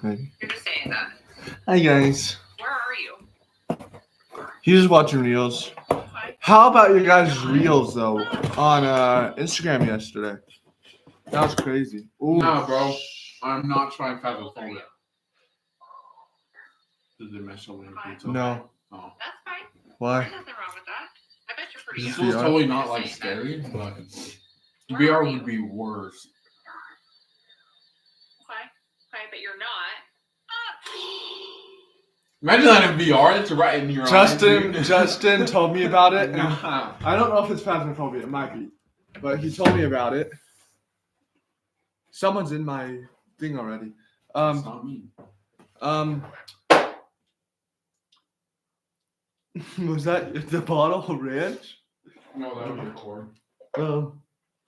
Maybe. You're just saying that. Hi guys. Where are you? He's just watching reels. Okay. How about your guys' reels though on Instagram yesterday? That was crazy. Ooh. No, bro. I'm not trying phasmophobia. Did they mess up with pizza? No. Oh. That's fine. Why? There's nothing wrong with that. I bet you're pretty Is young. this It's VR? totally not like scary, but VR would be worse. Okay, but you're not. Imagine that in VR, it's right in your Justin eyes. Justin told me about it. And Nah. I don't know if it's phasmophobia. It might be, but he told me about it. Someone's in my thing already. It's not me. Was that the bottle ranch? No, that was your cord. I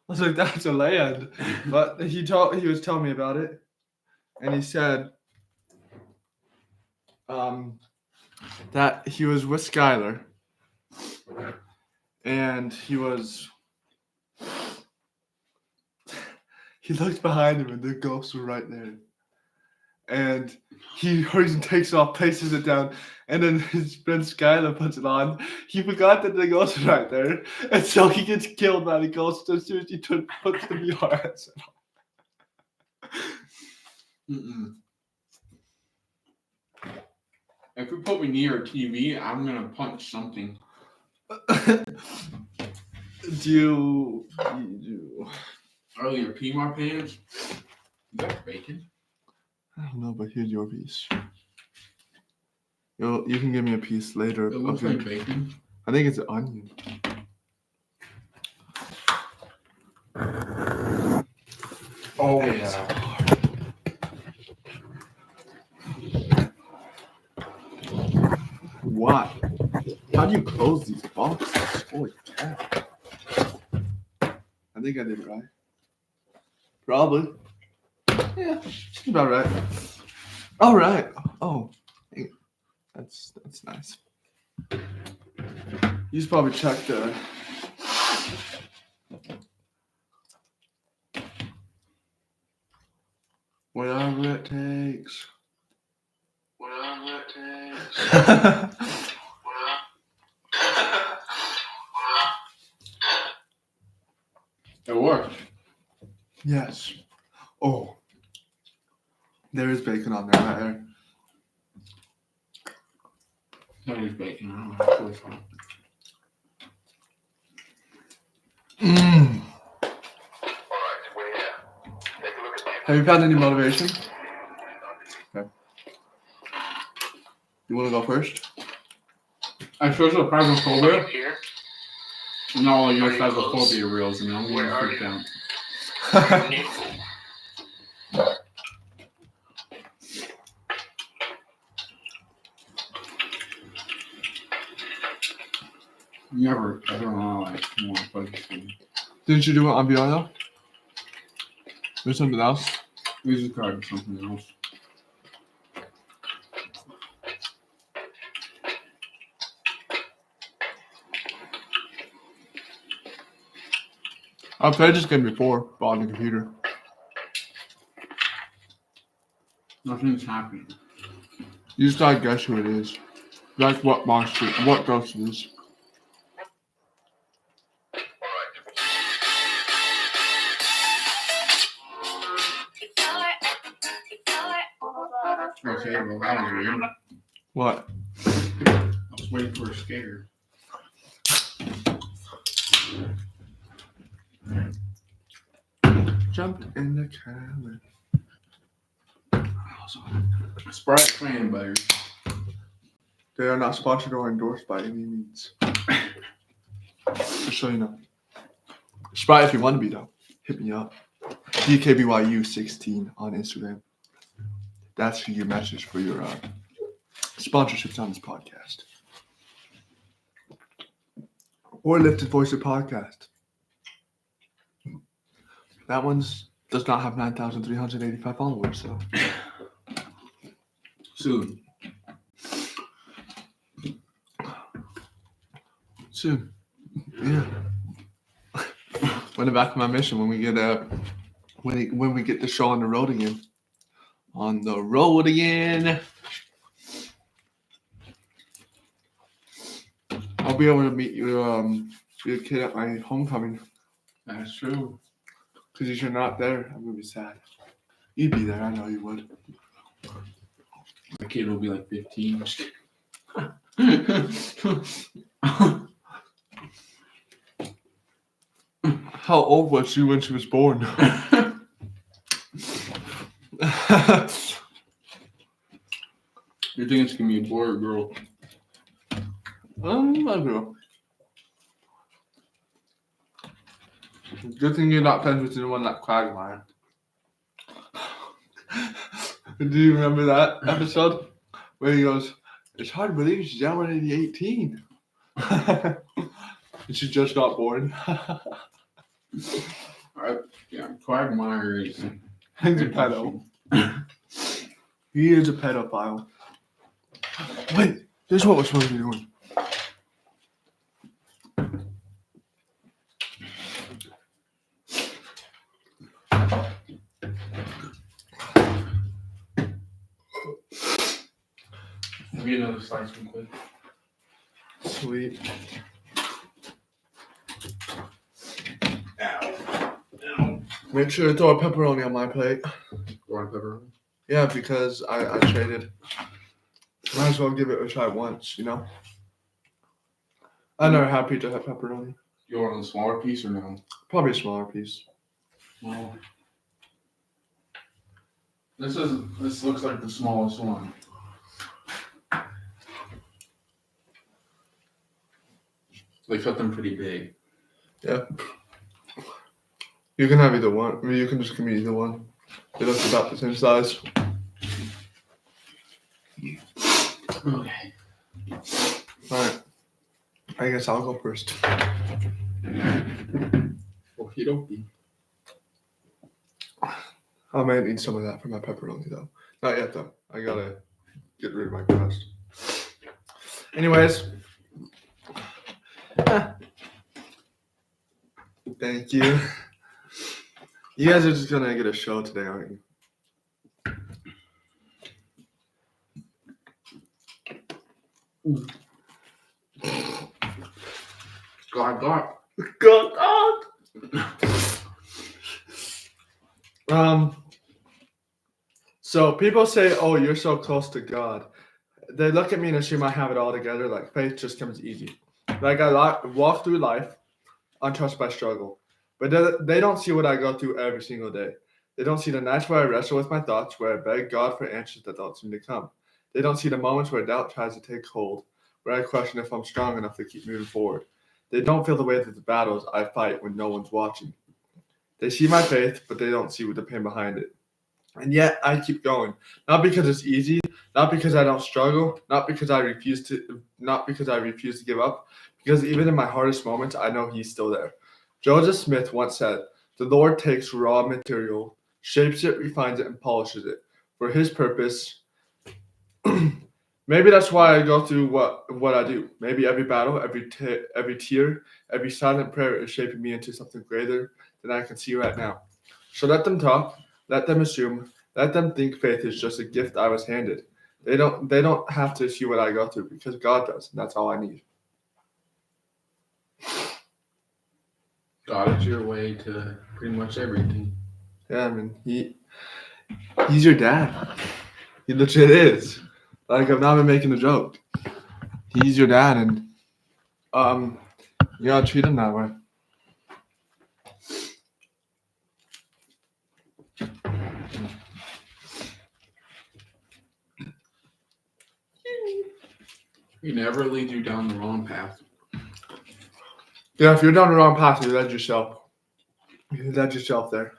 was like, that's a land. But he was telling me about it, and he said that he was with Skylar, and he looked behind him, and the ghosts were right there. And he hurries and takes off, places it down, and then his friend Skylar puts it on. He forgot that the ghost was right there, and so he gets killed by the ghost as soon as he puts the VR headset Mm-mm. If you put me near a TV, I'm gonna punch something. on. Do you Earlier, pee my pants. Is that bacon? I don't know, but here's your piece. You can give me a piece later. It looks like bacon. I think it's an onion. Oh yeah. What? How do you close these boxes? Holy cow. I think I did it right. Probably. Yeah, it's about right. All right. Oh, hey, that's nice. You should probably check the. Whatever it takes. Whatever it takes. It worked. Yes. Oh. There is bacon on there, right there. That is bacon. I don't know. It's really fun. Mm. Have you found any motivation? Okay. You want to go first? I chose a phasmophobia. And all of your phasmophobia reels, and I'm getting freaked out. Never, I don't know, like, more focusing. Didn't you do it on VR though? Or something else? We just tried something else. I've played this game before, but on the computer. Nothing's happening. You just gotta guess who it is. Like what monster, what ghost it is. Okay, well, that was weird. What? I was waiting for a skater. Jumped in the cabin. Sprite cranberries. They are not sponsored or endorsed by any means. Just so you know. Sprite, if you want to be though, hit me up. DKBYU16 on Instagram. That's your message for your sponsorships on this podcast. Or Lifted Voice Podcast. That one's does not have 9,385 followers, so Soon. soon. Yeah. Went back to my mission when we get when we get the show on the road again. On the road again. I'll be able to meet you, your kid at my homecoming. That's true. Because if you're not there, I'm gonna be sad. You'd be there, I know you would. My kid will be like 15. How old was she when she was born? You think it's gonna be a boy or a girl? I don't know. Good thing you're not friends with anyone like Quagmire. Do you remember that episode where he goes, "It's hard to believe she's already 18." And she just got born. Yeah, Quagmire is. He's a pedo. He is a pedophile. Wait, this is what we're supposed to be doing. Get another slice real quick. Sweet. Ow. Make sure to throw a pepperoni on my plate. One pepperoni. Yeah, because I traded. Might as well give it a try once, you know? I never had Pizza Hut pepperoni. You want a smaller piece or no? Probably a smaller piece. Well, this looks like the smallest one. They cut them pretty big. Yeah. You can have either one. I mean, you can just give me either one. They look about the same size. Okay. Alright. I guess I'll go first. Okie dokie. I might need some of that for my pepperoni, though. Not yet, though. I gotta get rid of my crust. Anyways. Thank you. You guys are just gonna get a show today, aren't you? God. So people say, "Oh, you're so close to God." They look at me and assume I have it all together. Like faith just comes easy. Like I walk through life untouched by struggle, but they don't see what I go through every single day. They don't see the nights where I wrestle with my thoughts, where I beg God for answers that don't seem to come. They don't see the moments where doubt tries to take hold, where I question if I'm strong enough to keep moving forward. They don't feel the weight of the battles I fight when no one's watching. They see my faith, but they don't see the pain behind it. And yet I keep going, not because it's easy, not because I don't struggle, not because I refuse to give up, because even in my hardest moments, I know He's still there. Joseph Smith once said, "The Lord takes raw material, shapes it, refines it, and polishes it for His purpose." Maybe that's why I go through what I do. Maybe every battle, every tear, every silent prayer is shaping me into something greater than I can see right now. So let them talk, let them assume, let them think faith is just a gift I was handed. They don't have to see what I go through because God does, and that's all I need. God is your way to pretty much everything. Yeah, I mean He's your dad. He legit is. Like I've not been making a joke. He's your dad, and you gotta treat him that way. He never leads you down the wrong path. Yeah, if you're down the wrong path, you led yourself. You led yourself there.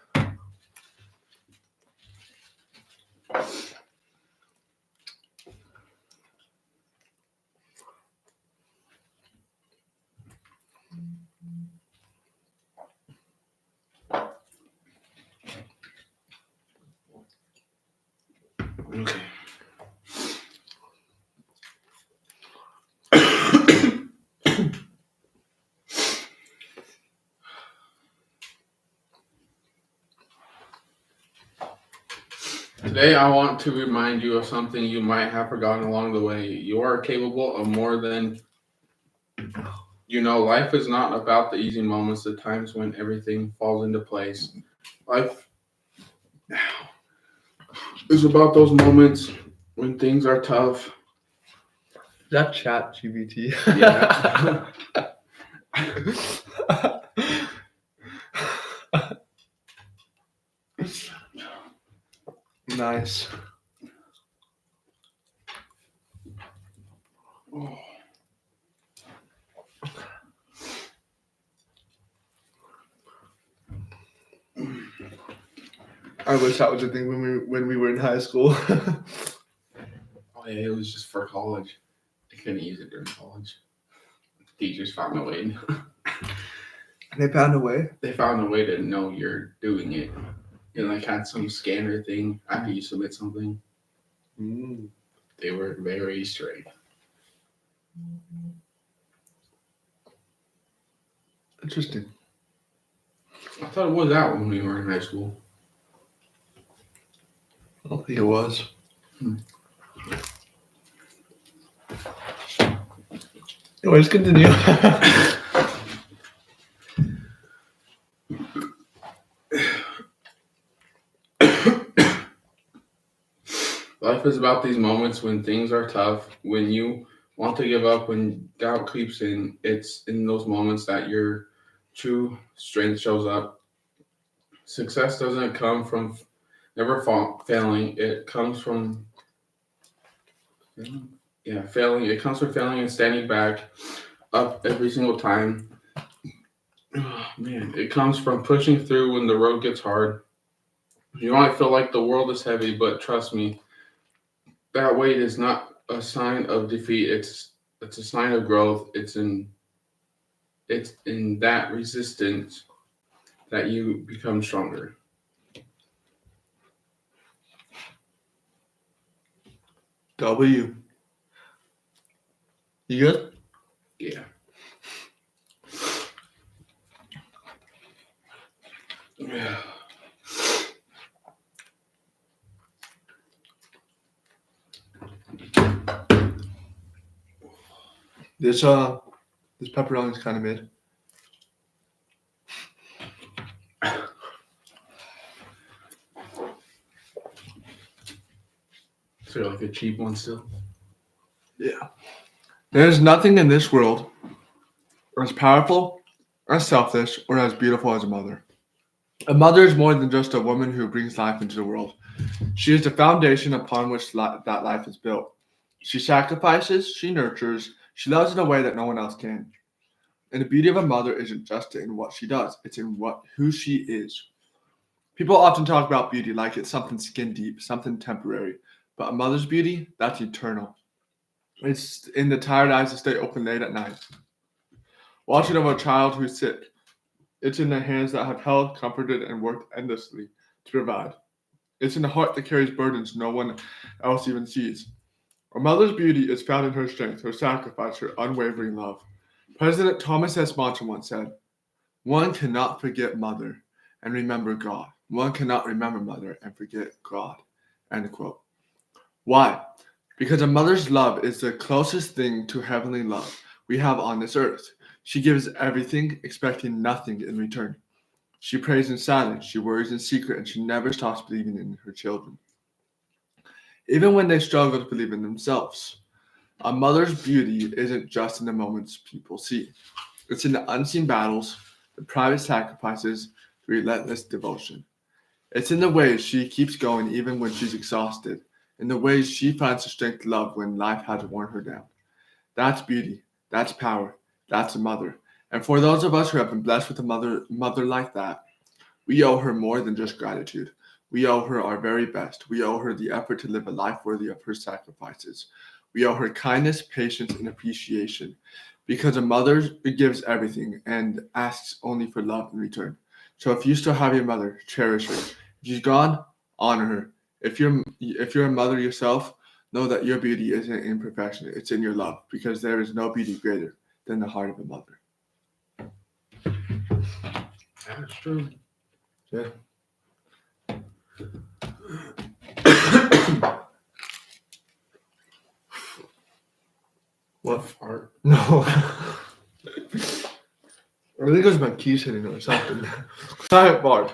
Okay. Today Today, I want to remind you of something you might have forgotten along the way. You are capable of more than you know. Life is not about the easy moments, the times when everything falls into place. Life is about those moments when things are tough. Is that chat GBT? Yeah. Nice. I wish that was a thing when we were in high school. Oh yeah, it was just for college. I couldn't use it during college. Teachers found a way. They found a way. They found a way to know you're doing it. And like had some scanner thing after you submit something. They were very straight. Interesting. I thought it was out when we were in high school. I don't think it was. Anyways, continue. Life is about these moments when things are tough, when you want to give up, when doubt creeps in. It's in those moments that your true strength shows up. Success doesn't come from never failing. It comes from failing. It comes from failing and standing back up every single time. Oh, man, it comes from pushing through when the road gets hard. You might feel like the world is heavy, but trust me, that weight is not a sign of defeat. It's a sign of growth. It's in that resistance that you become stronger. W. You good? Yeah. Yeah. This pepperoni is kind of mid. So like a cheap one still? Yeah. There's nothing in this world as powerful, as selfless, or as beautiful as a mother. A mother is more than just a woman who brings life into the world. She is the foundation upon which that life is built. She sacrifices, she nurtures, she loves in a way that no one else can. And the beauty of a mother isn't just in what she does, it's in who she is. People often talk about beauty like it's something skin deep, something temporary. But a mother's beauty, that's eternal. It's in the tired eyes that stay open late at night, watching over a child who's sick. It's in the hands that have held, comforted, and worked endlessly to provide. It's in the heart that carries burdens no one else even sees. A mother's beauty is found in her strength, her sacrifice, her unwavering love. President Thomas S. Monson once said, "One cannot forget mother and remember God. One cannot remember mother and forget God." End quote. Why? Because a mother's love is the closest thing to heavenly love we have on this earth. She gives everything, expecting nothing in return. She prays in silence, she worries in secret, and she never stops believing in her children, even when they struggle to believe in themselves. A mother's beauty isn't just in the moments people see. It's in the unseen battles, the private sacrifices, the relentless devotion. It's in the ways she keeps going even when she's exhausted, in the ways she finds the strength to love when life has worn her down. That's beauty. That's power. That's a mother. And for those of us who have been blessed with a mother like that, we owe her more than just gratitude. We owe her our very best. We owe her the effort to live a life worthy of her sacrifices. We owe her kindness, patience, and appreciation. Because a mother gives everything and asks only for love in return. So if you still have your mother, cherish her. If she's gone, honor her. If you're a mother yourself, know that your beauty isn't in perfection. It's in your love. Because there is no beauty greater than the heart of a mother. That's true. Yeah. What? Fart. No. I think it was my keys hitting or something. Silent fart.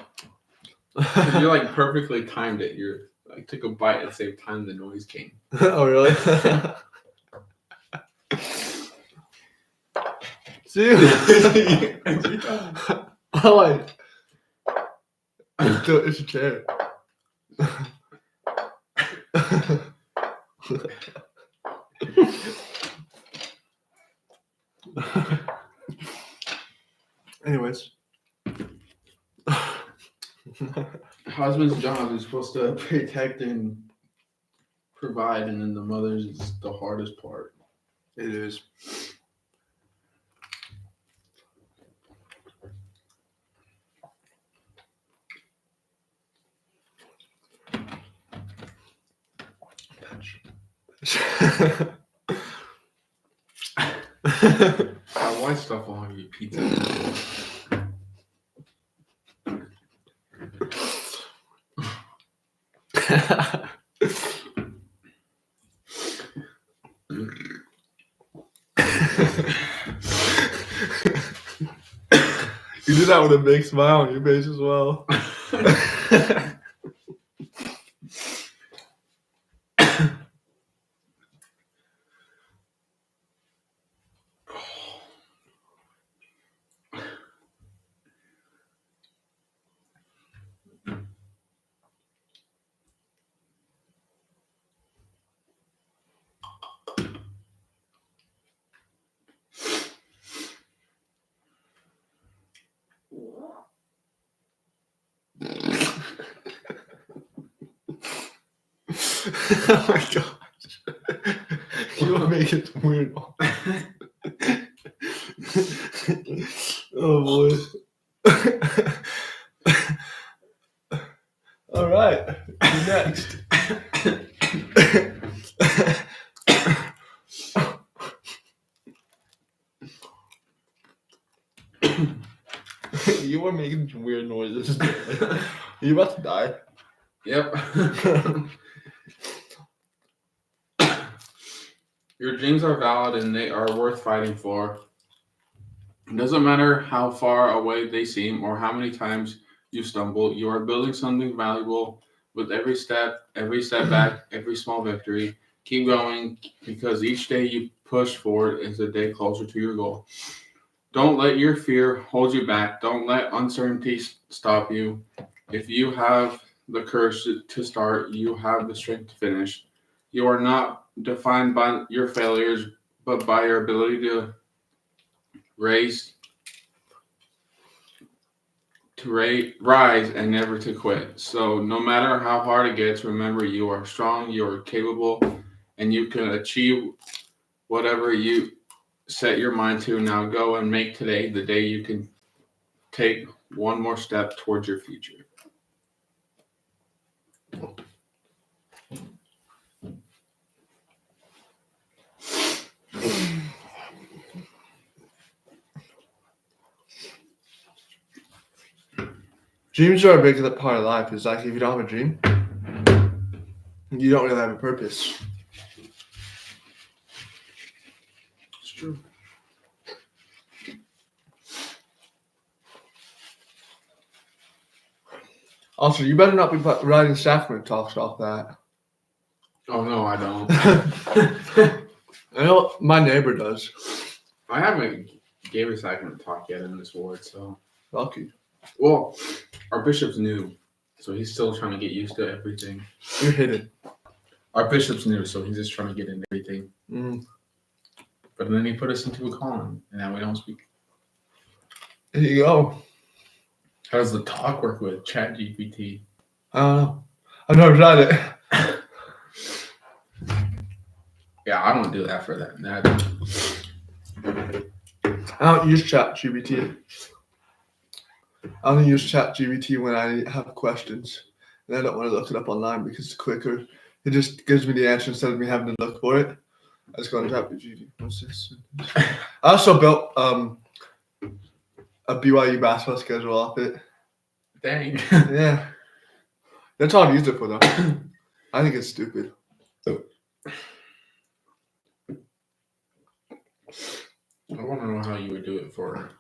You like perfectly timed it. You like took a bite at the same time the noise came. Oh, really? See? Oh, wait. It's a chair. Anyways. Husband's job is supposed to protect and provide, and then the mother's is the hardest part. It is. Why stuff on your pizza? You do that with a big smile on your face as well. Oh my gosh. You are making some weird. Oh boy. All right. You're next. You were making some weird noises. Are you about to die? Yep. Your dreams are valid and they are worth fighting for. It doesn't matter how far away they seem or how many times you stumble, you are building something valuable with every setback, every small victory. Keep going because each day you push forward is a day closer to your goal. Don't let your fear hold you back. Don't let uncertainty stop you. If you have the courage to start, you have the strength to finish. You are not defined by your failures, but by your ability to rise and never to quit. So no matter how hard it gets, remember you are strong, you are capable, and you can achieve whatever you set your mind to. Now go and make today the day you can take one more step towards your future. Dreams are a big part of life. It's like if you don't have a dream, you don't really have a purpose. It's true. Also, you better not be writing sacrament talks off that. Oh no, I don't. I know my neighbor does. I haven't gave a sacrament talk yet in this ward, so Lucky. well, our bishop's new, so he's still trying to get used to everything. You're hidden. Our bishop's new, so he's just trying to get into everything. Mm. But then he put us into a column, and now we don't speak. There you go. How does the talk work with ChatGPT? I don't know. I've never tried it. Yeah, I don't do that for that. I don't use ChatGPT. I only use ChatGPT when I have questions. And I don't want to look it up online because it's quicker. It just gives me the answer instead of me having to look for it. I just go on ChatGPT. What's this? I also built a BYU basketball schedule off it. Dang. Yeah. That's all I've used it for, though. I think it's stupid. want to know how you would do it for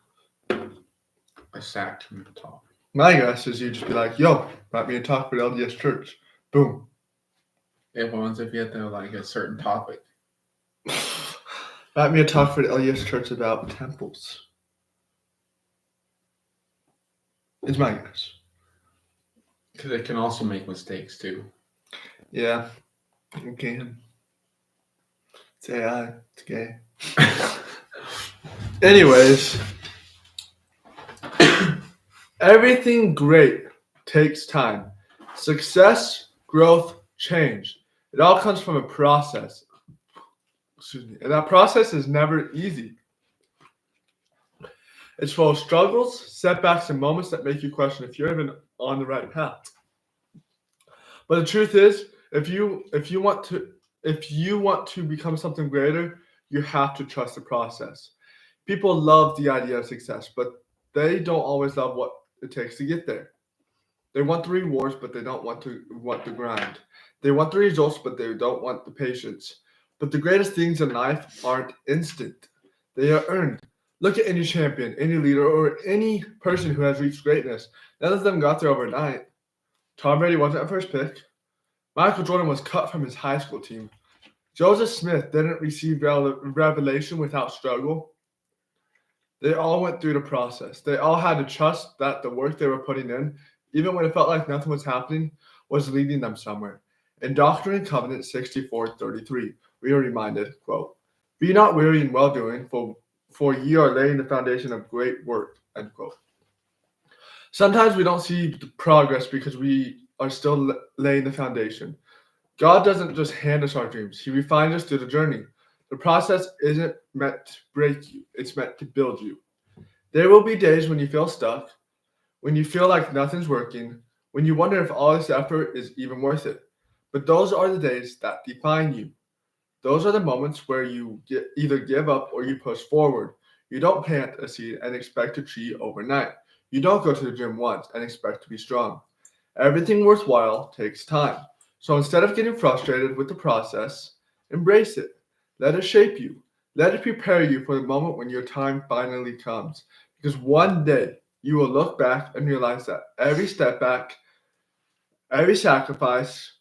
a sack from the top. My guess is you just be like, yo, write me a talk for the LDS Church. Boom. If once if you had to have like a certain topic. Write me a talk for the LDS Church about temples. Is my guess. Because it can also make mistakes too. Yeah, you can. It's AI. It's gay. Anyways, everything great takes time. Success, growth, change. It all comes from a process. Excuse me. And that process is never easy. It's full of struggles, setbacks, and moments that make you question if you're even on the right path. But the truth is, if you want to become something greater, you have to trust the process. People love the idea of success, but they don't always love what it takes to get there. They want the rewards, but they don't want the grind. They want the results, but they don't want the patience. But the greatest things in life aren't instant. They are earned. Look at any champion, any leader, or any person who has reached greatness. None of them got there overnight. Tom Brady wasn't a first pick. Michael Jordan was cut from his high school team. Joseph Smith didn't receive revelation without struggle. They all went through the process. They all had to trust that the work they were putting in, even when it felt like nothing was happening, was leading them somewhere. In Doctrine and Covenants 64:33, we are reminded, quote, "Be not weary in well-doing, for ye are laying the foundation of great work," end quote. Sometimes we don't see the progress because we are still laying the foundation. God doesn't just hand us our dreams. He refines us through the journey. The process isn't meant to break you. It's meant to build you. There will be days when you feel stuck, when you feel like nothing's working, when you wonder if all this effort is even worth it. But those are the days that define you. Those are the moments where you either give up or you push forward. You don't plant a seed and expect a tree overnight. You don't go to the gym once and expect to be strong. Everything worthwhile takes time. So instead of getting frustrated with the process, embrace it. Let it shape you. Let it prepare you for the moment when your time finally comes. Because one day you will look back and realize that every step back, every sacrifice,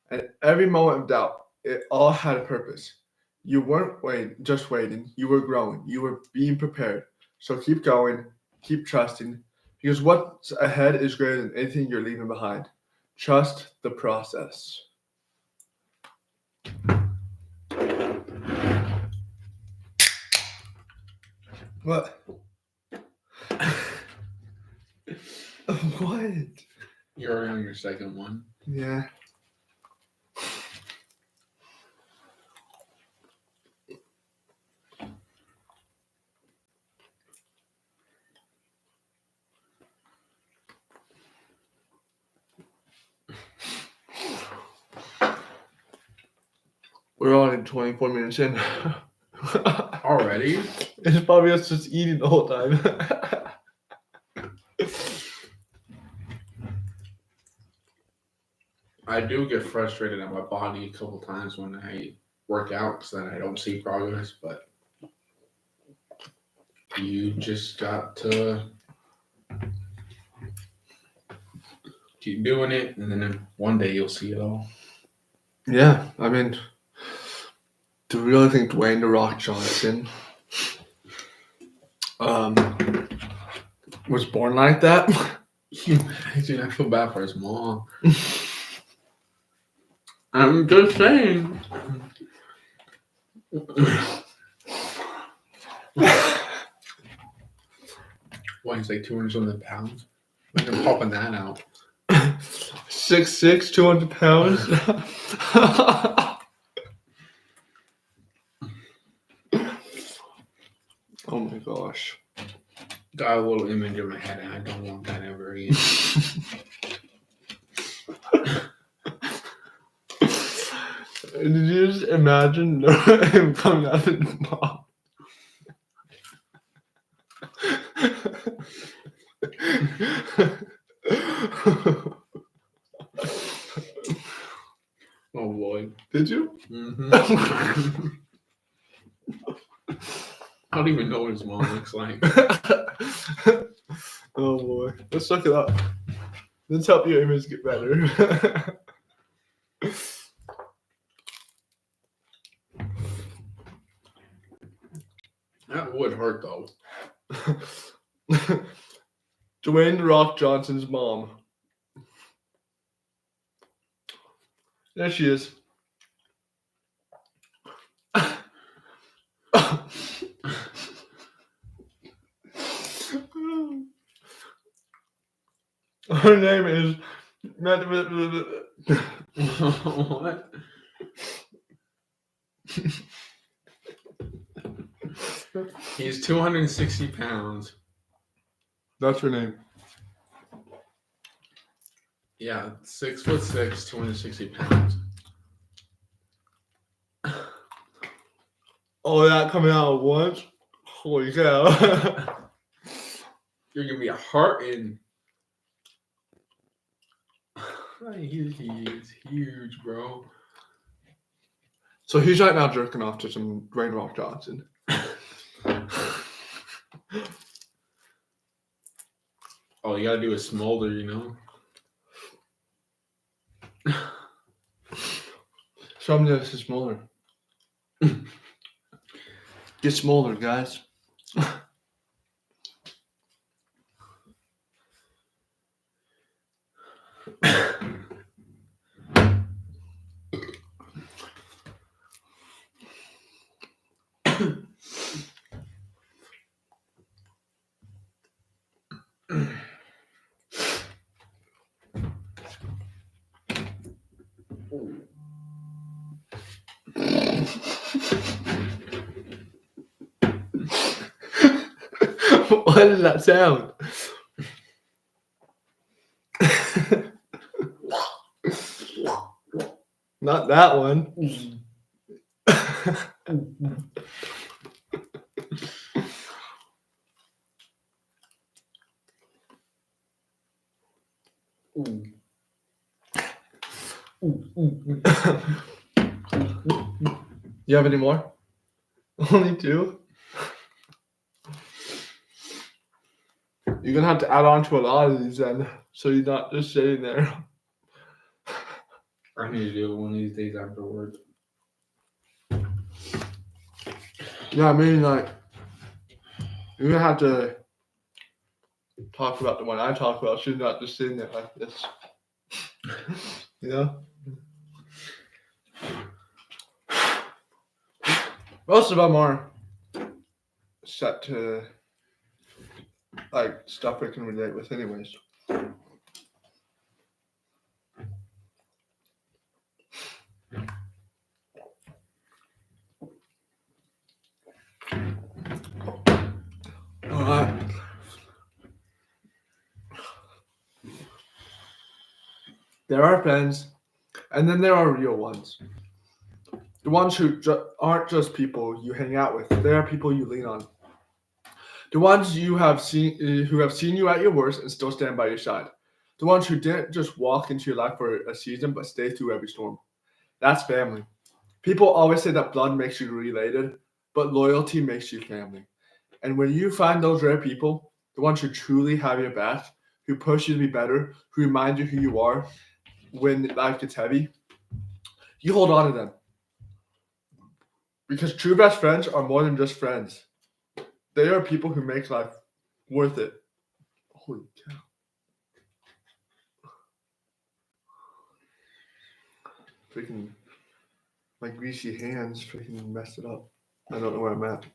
and every moment of doubt, it all had a purpose. You weren't just waiting. You were growing. You were being prepared. So keep going. Keep trusting. Because what's ahead is greater than anything you're leaving behind. Trust the process. What? What? You're already on your second one. Yeah. We're already 24 minutes in. Already? It's probably us just eating the whole time. I do get frustrated at my body a couple times when I work out because then I don't see progress, but you just got to keep doing it, and then one day you'll see it all. Yeah, I mean, do you really think Dwayne "The Rock" Johnson was born like that? Imagine, I feel bad for his mom. I'm just saying. What, he's like 200 something pounds? Imagine popping that out. 6'6", 200 pounds. Oh my gosh. Got a little image in my head, and I don't want that ever again. Did you just imagine him coming out of the mom? Oh boy. Did you? Mm-hmm. I don't even know what his mom looks like. Oh boy. Let's look it up. Let's help your image get better. That would hurt though. Dwayne "The Rock" Johnson's mom. There she is. Her name is. What? He's 260 pounds. That's her name. Yeah, 6'6", 260 pounds. Oh, that coming out at once? Holy cow. You're gonna be a heart in. He's huge, bro. So he's right now jerking off to some Dwayne "Rock" Johnson. Oh, you gotta do a smolder, you know? Show me this is smaller. Get smaller, guys. What does that sound? Not that one. You have any more? Only two? You're gonna have to add on to a lot of these then, so you're not just sitting there. I need to do it one of these days afterwards. Yeah, I mean, like, you're gonna have to talk about the one I talk about, so you're not just sitting there like this. You know? Most of them are set to like stuff we can relate with anyways. Alright. There are friends, and then there are real ones. The ones who aren't just people you hang out with. They are people you lean on. The ones you have seen, who have seen you at your worst and still stand by your side. The ones who didn't just walk into your life for a season, but stay through every storm. That's family. People always say that blood makes you related, but loyalty makes you family. And when you find those rare people, the ones who truly have your back, who push you to be better, who remind you who you are when life gets heavy, you hold on to them. Because true best friends are more than just friends. They are people who make life worth it. Holy cow. Freaking, my greasy hands freaking messed it up. I don't know where I'm at.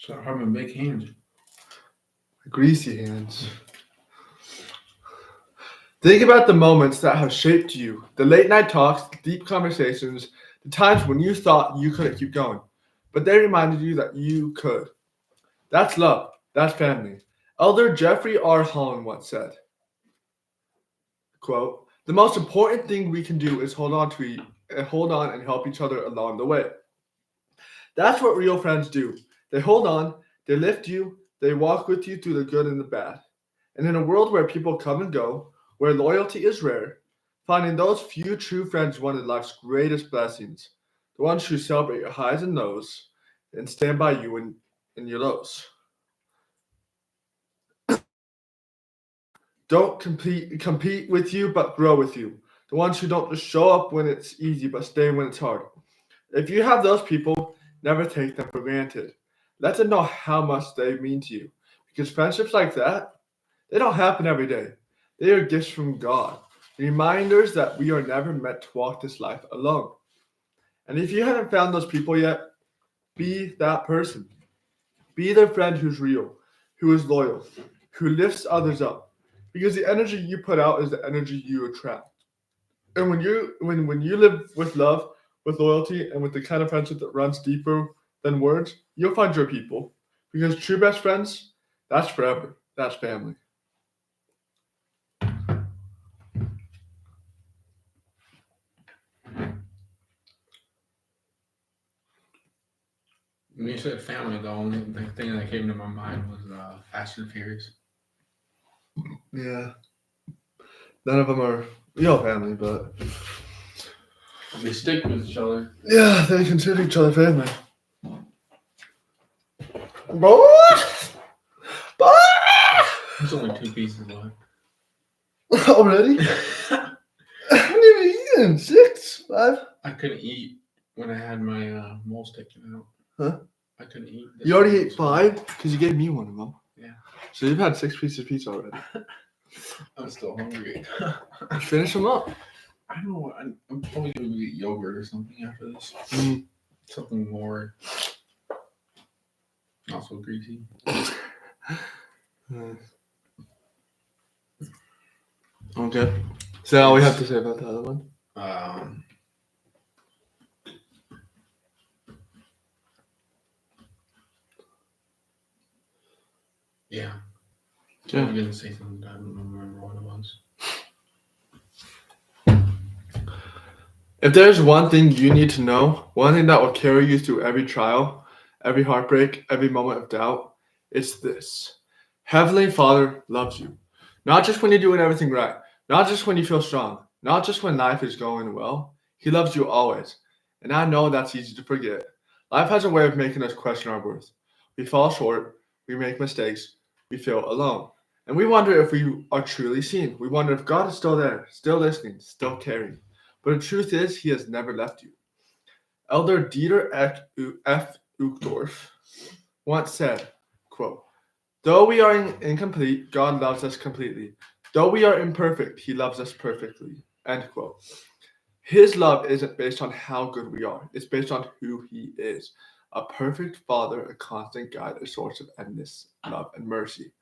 So I'm having big hands. My greasy hands. Think about the moments that have shaped you. The late night talks, the deep conversations, the times when you thought you couldn't keep going, but they reminded you that you could. That's love. That's family. Elder Jeffrey R. Holland once said, quote, "The most important thing we can do is hold on and help each other along the way." That's what real friends do. They hold on, they lift you, they walk with you through the good and the bad. And in a world where people come and go, where loyalty is rare, finding those few true friends is one of life's greatest blessings. The ones who celebrate your highs and lows, and stand by you in your lows. Don't compete with you, but grow with you. The ones who don't just show up when it's easy, but stay when it's hard. If you have those people, never take them for granted. Let them know how much they mean to you. Because friendships like that, they don't happen every day. They are gifts from God, reminders that we are never meant to walk this life alone. And if you haven't found those people yet, be that person. Be the friend who's real, who is loyal, who lifts others up. Because the energy you put out is the energy you attract. And when you live with love, with loyalty, and with the kind of friendship that runs deeper than words, you'll find your people. Because true best friends, that's forever. That's family. When you said family, the only thing that came to my mind was Fast and Furious. Yeah. None of them are real family, but They stick with each other. yeah, they consider each other family. What? There's only 2 pieces left. Already? How many have you eaten? 6? 5? I couldn't eat when I had my moles taken out. Huh? I couldn't eat. You already ate 5? Because you gave me one of them. Yeah. So you've had 6 pieces of pizza already. I'm still hungry. Finish them up. I don't know. I'm probably gonna get yogurt or something after this. Something more not so greasy. Okay. So all we have to say about the other one? Yeah. Okay. I'm gonna say something, but I don't remember what it was. If there's one thing you need to know, one thing that will carry you through every trial, every heartbreak, every moment of doubt, it's this. Heavenly Father loves you. Not just when you're doing everything right, not just when you feel strong, not just when life is going well. He loves you always. And I know that's easy to forget. Life has a way of making us question our worth. We fall short, we make mistakes, we feel alone. And we wonder if we are truly seen. We wonder if God is still there, still listening, still caring. But the truth is, he has never left you. Elder Dieter F. Uchtdorf once said, quote, "Though we are incomplete, God loves us completely. Though we are imperfect, he loves us perfectly." End quote. His love isn't based on how good we are. It's based on who he is. A perfect father, a constant guide, a source of endless love and mercy.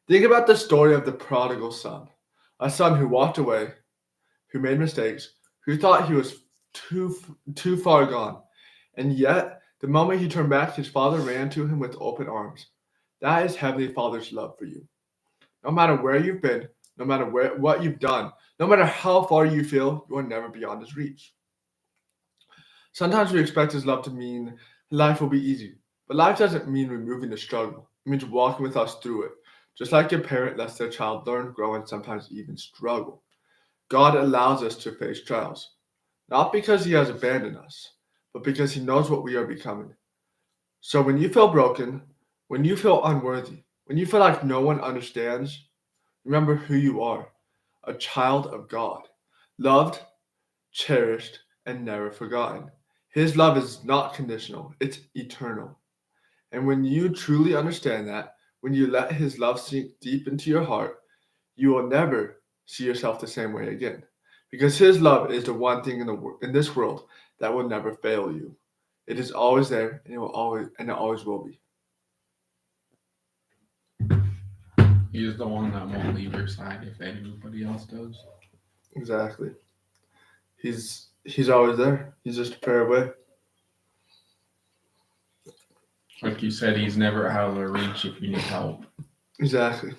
Think about the story of the prodigal son. A son who walked away, who made mistakes, who thought he was too far gone. And yet, the moment he turned back, his father ran to him with open arms. That is Heavenly Father's love for you. No matter where you've been, no matter what you've done, no matter how far you feel, you are never beyond his reach. Sometimes we expect his love to mean life will be easy, but life doesn't mean removing the struggle. It means walking with us through it, just like a parent lets their child learn, grow, and sometimes even struggle. God allows us to face trials, not because he has abandoned us, but because he knows what we are becoming. So when you feel broken, when you feel unworthy, when you feel like no one understands, remember who you are, a child of God, loved, cherished, and never forgotten. His love is not conditional, it's eternal. And when you truly understand that, when you let his love sink deep into your heart, you will never see yourself the same way again. Because his love is the one thing in this world that will never fail you. It is always there, and it always will be. He is the one that won't leave your side if anybody else does. Exactly. He's always there. He's just a prayer away. Like you said, he's never out of their reach if you need help. Exactly.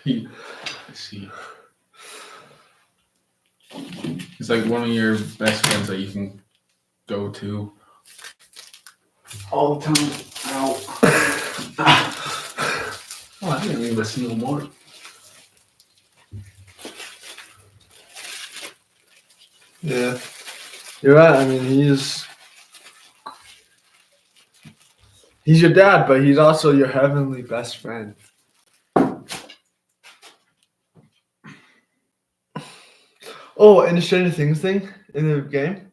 Let's see. It's like one of your best friends that you can go to all the time. Ow. Oh, I didn't leave a single mark. Yeah. You're right. I mean, he's your dad, but he's also your heavenly best friend. Oh, and the Stranger Things thing in the game,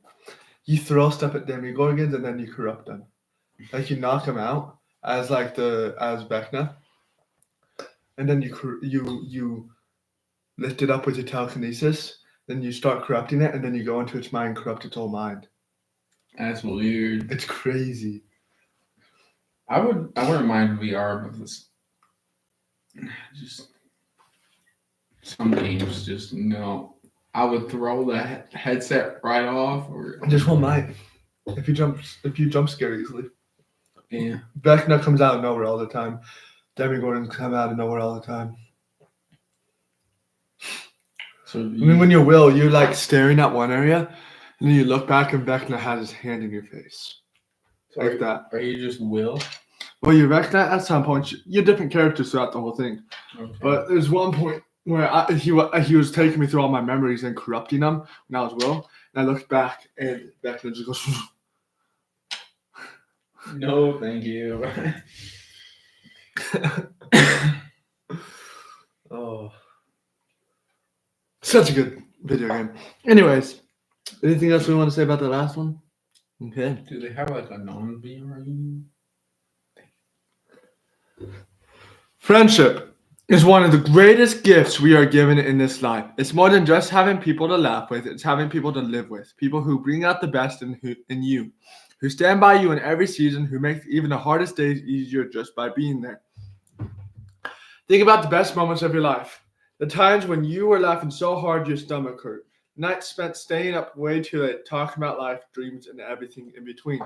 you throw stuff at Demogorgons and then you corrupt them. Like you knock them out as Vecna, and then you lift it up with your telekinesis. Then you start corrupting it, and then you go into its mind, and corrupt its whole mind. That's weird. It's crazy. I wouldn't mind VR, but this just some games just no. I would throw the headset right off, or Just one might. If you jump scare easily. yeah. Vecna comes out of nowhere all the time. Demogorgons come out of nowhere all the time. So I mean, when you're like staring at one area, and then you look back and Vecna has his hand in your face. Like that. Are you just Will? Well, you Vecna at some point. You're different characters throughout the whole thing. Okay. But there's one point where he was taking me through all my memories and corrupting them when I was Will. And I looked back and Vecna just goes. No, thank you. Oh. Such a good video game. Anyways, anything else we want to say about the last one? Okay. Do they have like a non-VR game? Friendship is one of the greatest gifts we are given in this life. It's more than just having people to laugh with. It's having people to live with. People who bring out the best in you, who stand by you in every season, who make even the hardest days easier just by being there. Think about the best moments of your life. The times when you were laughing so hard your stomach hurt. Nights spent staying up way too late, talking about life, dreams, and everything in between.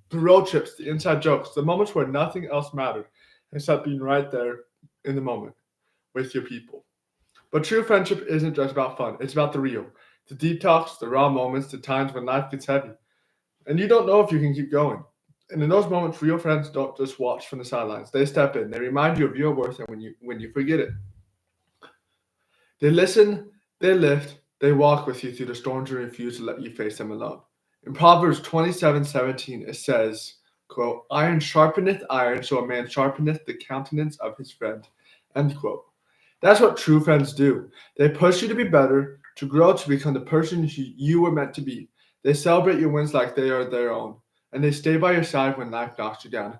The road trips, the inside jokes, the moments where nothing else mattered except being right there in the moment with your people. But true friendship isn't just about fun. It's about the real. The deep talks, the raw moments, the times when life gets heavy. And you don't know if you can keep going. And in those moments, real friends don't just watch from the sidelines. They step in. They remind you of your worth and when you forget it. They listen, they lift, they walk with you through the storms and refuse to let you face them alone. In Proverbs 27:17, it says, quote, "Iron sharpeneth iron, so a man sharpeneth the countenance of his friend." End quote. That's what true friends do. They push you to be better, to grow, to become the person you were meant to be. They celebrate your wins like they are their own, and they stay by your side when life knocks you down.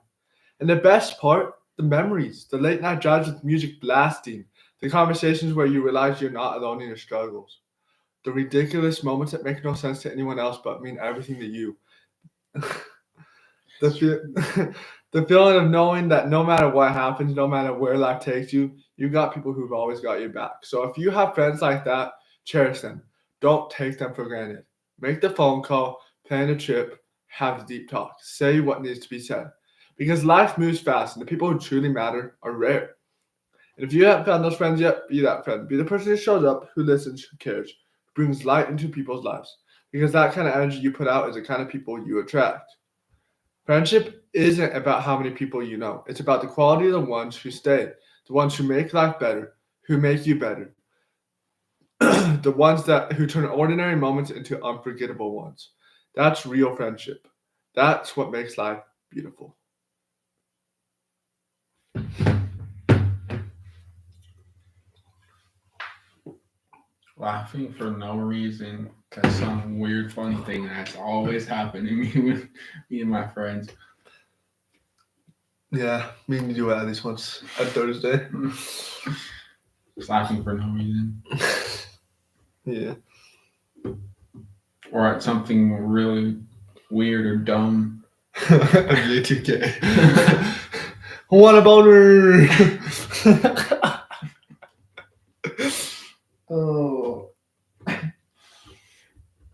And the best part, the memories, the late night drives with music blasting, the conversations where you realize you're not alone in your struggles, the ridiculous moments that make no sense to anyone else but mean everything to you. The feeling of knowing that no matter what happens, no matter where life takes you, you got people who've always got your back. So if you have friends like that, cherish them. Don't take them for granted. Make the phone call, plan a trip, have the deep talk. Say what needs to be said. Because life moves fast and the people who truly matter are rare. And if you haven't found those friends yet, be that friend. Be the person who shows up, who listens, who cares, who brings light into people's lives. Because that kind of energy you put out is the kind of people you attract. Friendship isn't about how many people you know. It's about the quality of the ones who stay, the ones who make life better, who make you better. The ones who turn ordinary moments into unforgettable ones. That's real friendship. That's what makes life beautiful. Laughing for no reason. That's some weird, funny thing that's always happened to me with me and my friends. Yeah, me and you do it at least once on Thursday. Just laughing for no reason. Yeah. Or at something really weird or dumb. NBA 2K. What a boner! Oh.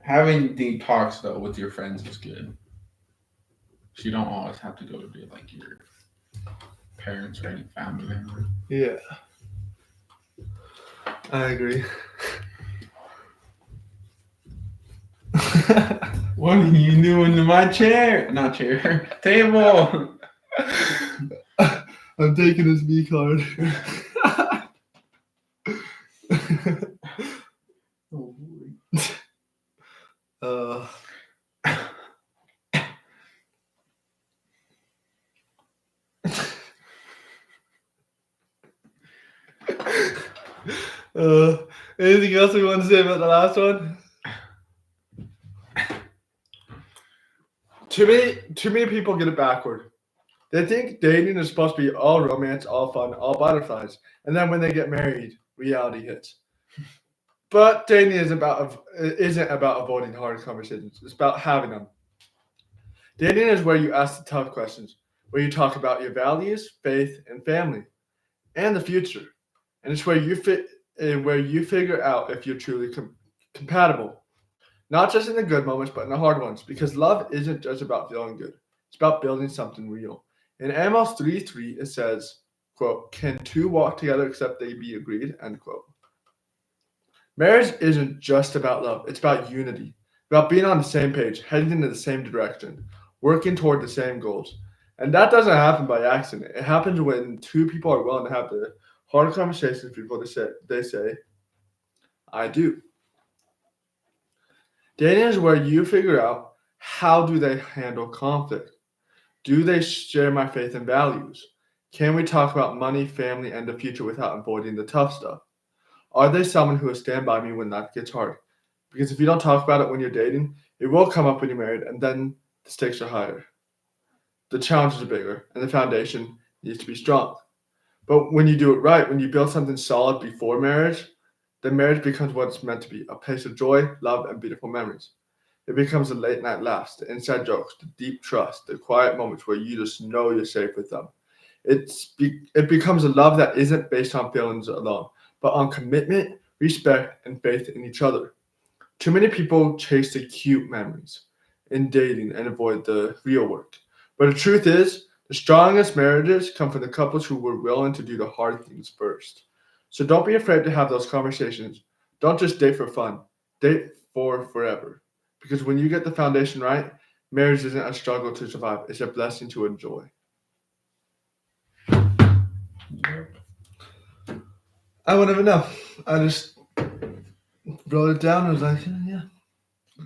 Having deep talks though with your friends is good. So you don't always have to go to be like your parents or any family member. Yeah. I agree. What are you doing to my chair? Not chair. Table. I'm taking his B card. Oh, boy. uh, anything else we want to say about the last one? Too many people get it backward. They think dating is supposed to be all romance, all fun, all butterflies, and then when they get married, reality hits. But dating isn't about avoiding hard conversations. It's about having them. Dating is where you ask the tough questions, where you talk about your values, faith, and family, and the future. And it's where you figure out if you're truly compatible. Not just in the good moments, but in the hard ones. Because love isn't just about feeling good. It's about building something real. In Amos 3:3, it says, quote, "Can two walk together except they be agreed?" End quote. Marriage isn't just about love. It's about unity. About being on the same page, heading in the same direction, working toward the same goals. And that doesn't happen by accident. It happens when two people are willing to have the hard conversations before they say, "I do." Dating is where you figure out, how do they handle conflict? Do they share my faith and values? Can we talk about money, family, and the future without avoiding the tough stuff? Are they someone who will stand by me when that gets hard? Because if you don't talk about it when you're dating, it will come up when you're married, and then the stakes are higher. The challenges are bigger, and the foundation needs to be strong. But when you do it right, when you build something solid before marriage, then marriage becomes what it's meant to be, a place of joy, love, and beautiful memories. It becomes the late night laughs, the inside jokes, the deep trust, the quiet moments where you just know you're safe with them. It becomes a love that isn't based on feelings alone, but on commitment, respect, and faith in each other. Too many people chase the cute memories in dating and avoid the real work. But the truth is, the strongest marriages come from the couples who were willing to do the hard things first. So don't be afraid to have those conversations. Don't just date for fun, date for forever. Because when you get the foundation right, marriage isn't a struggle to survive, it's a blessing to enjoy. I wouldn't even know. I just wrote it down and was like, yeah,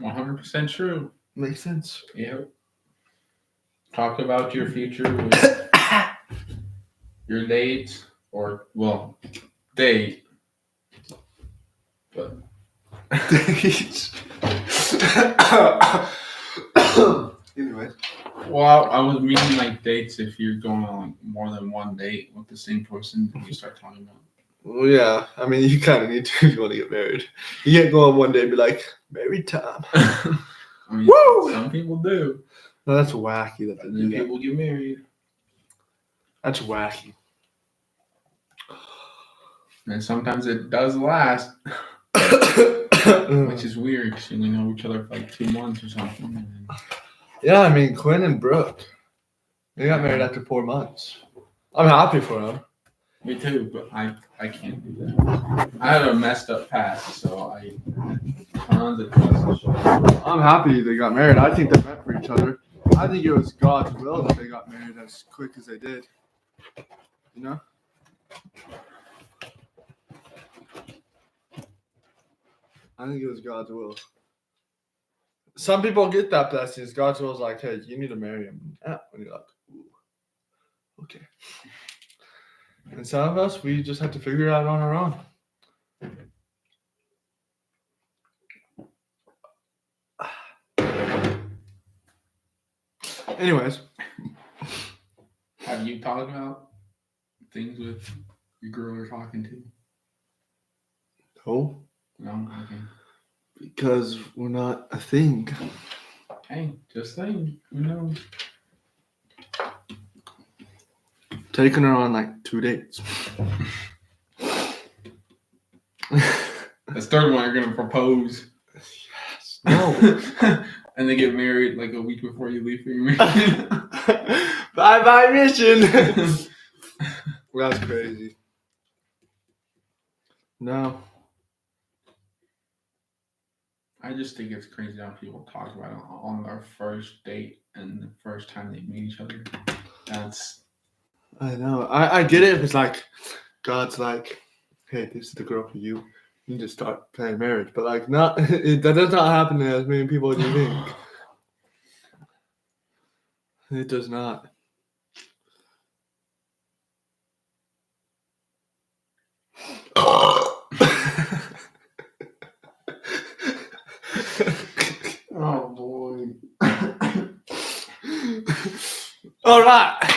100% true. makes sense. Yep. Talk about your future with your dates, or, well, date. But Anyway. well, I was meaning like dates if you're going on like more than one date with the same person and you start talking about. Well, yeah. I mean, you kind of need to if you want to get married. You can't go on one day and be like, married time. I mean, Woo! some people do. No, that's wacky that they And do then that. people get married. That's wacky. And sometimes it does last, which is weird because you only know each other for like 2 months or something. And Yeah, I mean, Quinn and Brooke, they got married after 4 months. I'm happy for them. me too, but I can't do that. I had a messed up past, so I tons of trust issues. I'm happy they got married. I think they're meant for each other. I think it was God's will that they got married as quick as they did. You know? I think it was God's will. Some people get that blessing. God's will is like, hey, you need to marry him. And you're like, ooh, okay. And some of us, we just have to figure it out on our own. Anyways. Have you talked about things with your girl you're talking to? No, No? Okay. because we're not a thing. Hey, just saying. Who knows? Taking her on like 2 dates. The third one, you're going to propose. Yes. No. And they get married like a week before you leave for your mission. Bye mission. That's crazy. No. I just think it's crazy how people talk about it on their first date and the first time they meet each other. That's I know. I get it if it's like God's like, hey, this is the girl for you. You need to start planning marriage. But like, not that does not happen to as many people as you think. It does not. oh boy. All right.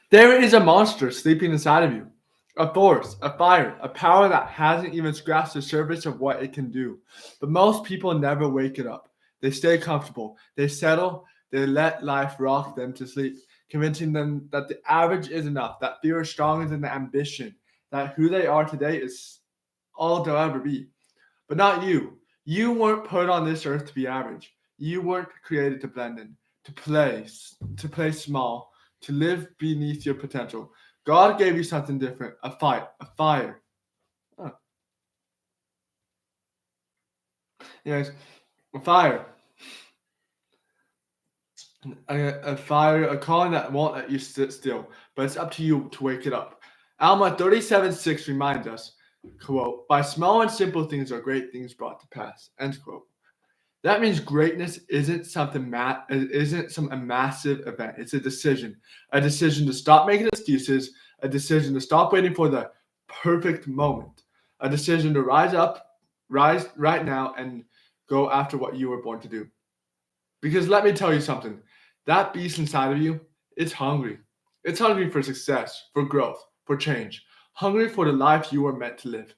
There is a monster sleeping inside of you. A force, a fire, a power that hasn't even scratched the surface of what it can do. But most people never wake it up. They stay comfortable. They settle. They let life rock them to sleep, convincing them that the average is enough, that fear is stronger than the ambition, that who they are today is all they'll ever be. But not you. You weren't put on this earth to be average. You weren't created to blend in, to play small, to live beneath your potential. God gave you something different, a fight, a fire. Oh. Anyways, a fire. A fire, a calling that won't let you sit still, but it's up to you to wake it up. Alma 37:6 reminds us, quote, by small and simple things are great things brought to pass, end quote. That means greatness isn't a massive event. It's a decision to stop making excuses, a decision to stop waiting for the perfect moment, a decision to rise right now and go after what you were born to do. Because let me tell you something, that beast inside of you, it's hungry. It's hungry for success, for growth, for change, hungry for the life you were meant to live.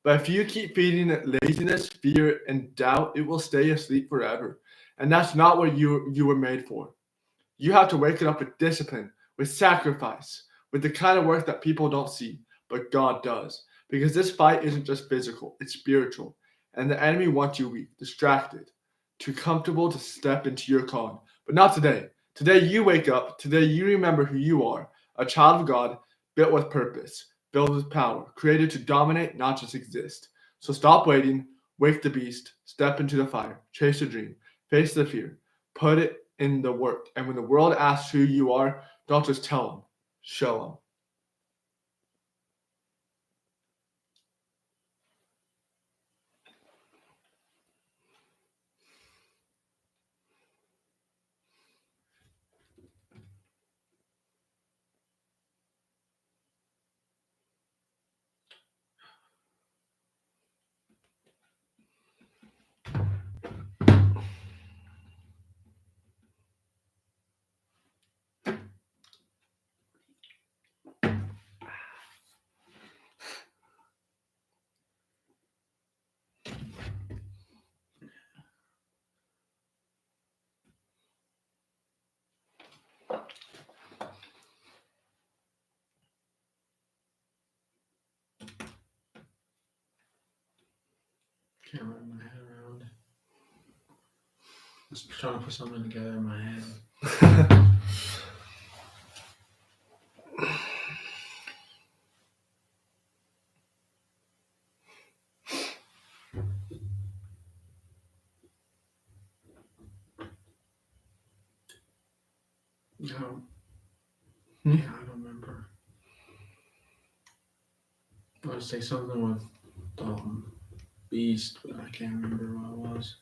But if you keep feeding it laziness, fear, and doubt, it will stay asleep forever. And that's not what you were made for. You have to wake it up with discipline, with sacrifice, with the kind of work that people don't see, but God does. Because this fight isn't just physical, it's spiritual. And the enemy wants you weak, distracted, too comfortable to step into your calling. But not today. Today you wake up. Today you remember who you are, a child of God, built with purpose, built with power, created to dominate, not just exist. So stop waiting, wake the beast, step into the fire, chase the dream, face the fear, put it in the work. And when the world asks who you are, don't just tell them, show them. Can't wrap my head around. I'm just trying to put something together in my head. No. Yeah, I don't remember. I would say something with Beast, but I can't remember what it was.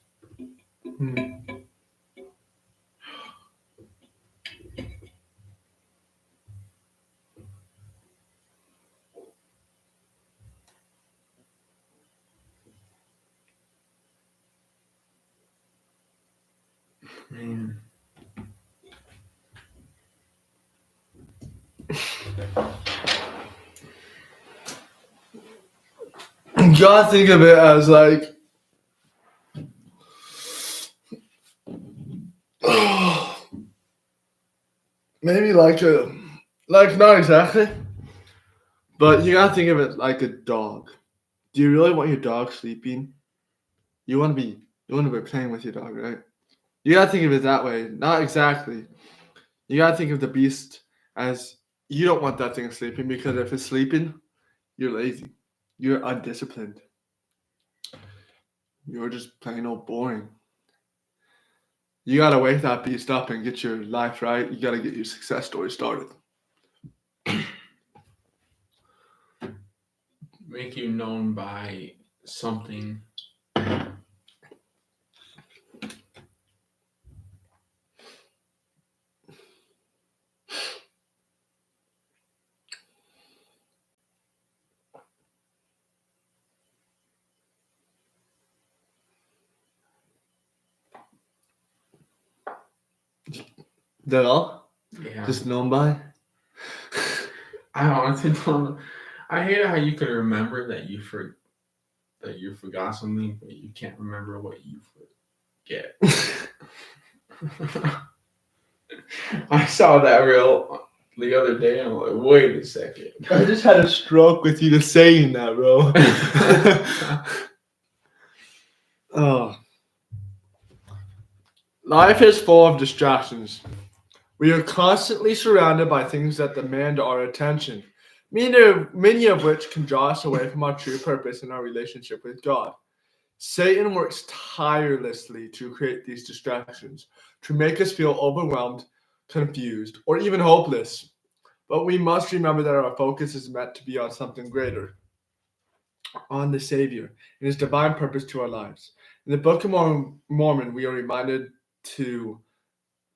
Man. You gotta think of it as like, maybe like not exactly, but you gotta think of it like a dog. Do you really want your dog sleeping? You want to be playing with your dog, right? You gotta think of it that way. Not exactly. You gotta think of the beast as you don't want that thing sleeping, because if it's sleeping, you're lazy. You're undisciplined. You're just plain old boring. You gotta wake that beast up and get your life right. You gotta get your success story started. Make you known by something. That all? Yeah. Just known by? I honestly don't. I hate how you could remember that you forgot something, but you can't remember what you forget. I saw that reel the other day. And I'm like, wait a second. I just had a stroke with you just saying that, bro. Oh. Life is full of distractions. We are constantly surrounded by things that demand our attention, many of which can draw us away from our true purpose in our relationship with God. Satan works tirelessly to create these distractions, to make us feel overwhelmed, confused, or even hopeless. But we must remember that our focus is meant to be on something greater, on the Savior and His divine purpose to our lives. In the Book of Mormon, we are reminded to,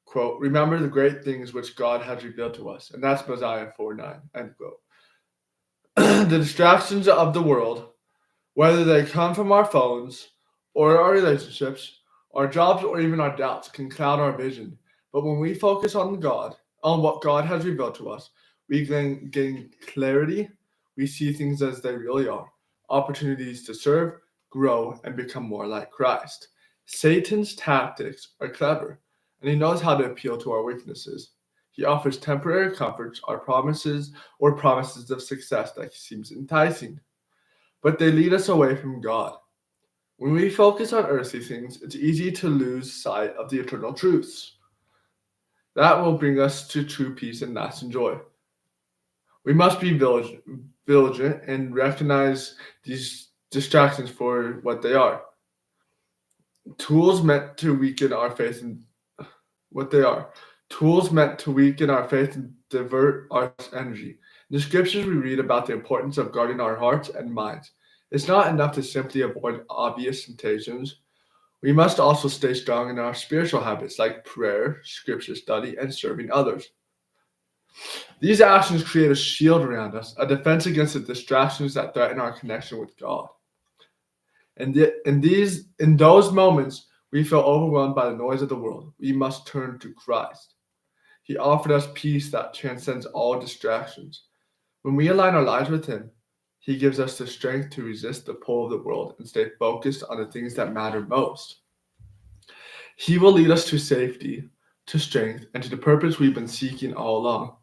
quote, remember the great things which God has revealed to us. And that's Mosiah 4:9, end quote. The distractions of the world, whether they come from our phones or our relationships, our jobs, or even our doubts, can cloud our vision. But when we focus on God, on what God has revealed to us, we gain clarity. We see things as they really are, opportunities to serve, grow, and become more like Christ. Satan's tactics are clever, and he knows how to appeal to our weaknesses. He offers temporary comforts, promises of success that seems enticing, but they lead us away from God. When we focus on earthly things, it's easy to lose sight of the eternal truths. That will bring us to true peace and lasting joy. We must be vigilant and recognize these distractions for what they are. Tools meant to weaken our faith and divert our energy. In the scriptures, we read about the importance of guarding our hearts and minds. It's not enough to simply avoid obvious temptations. We must also stay strong in our spiritual habits like prayer, scripture study, and serving others. These actions create a shield around us, a defense against the distractions that threaten our connection with God. And in those moments, we feel overwhelmed by the noise of the world. We must turn to Christ. He offered us peace that transcends all distractions. When we align our lives with Him, He gives us the strength to resist the pull of the world and stay focused on the things that matter most. He will lead us to safety, to strength, and to the purpose we've been seeking all along.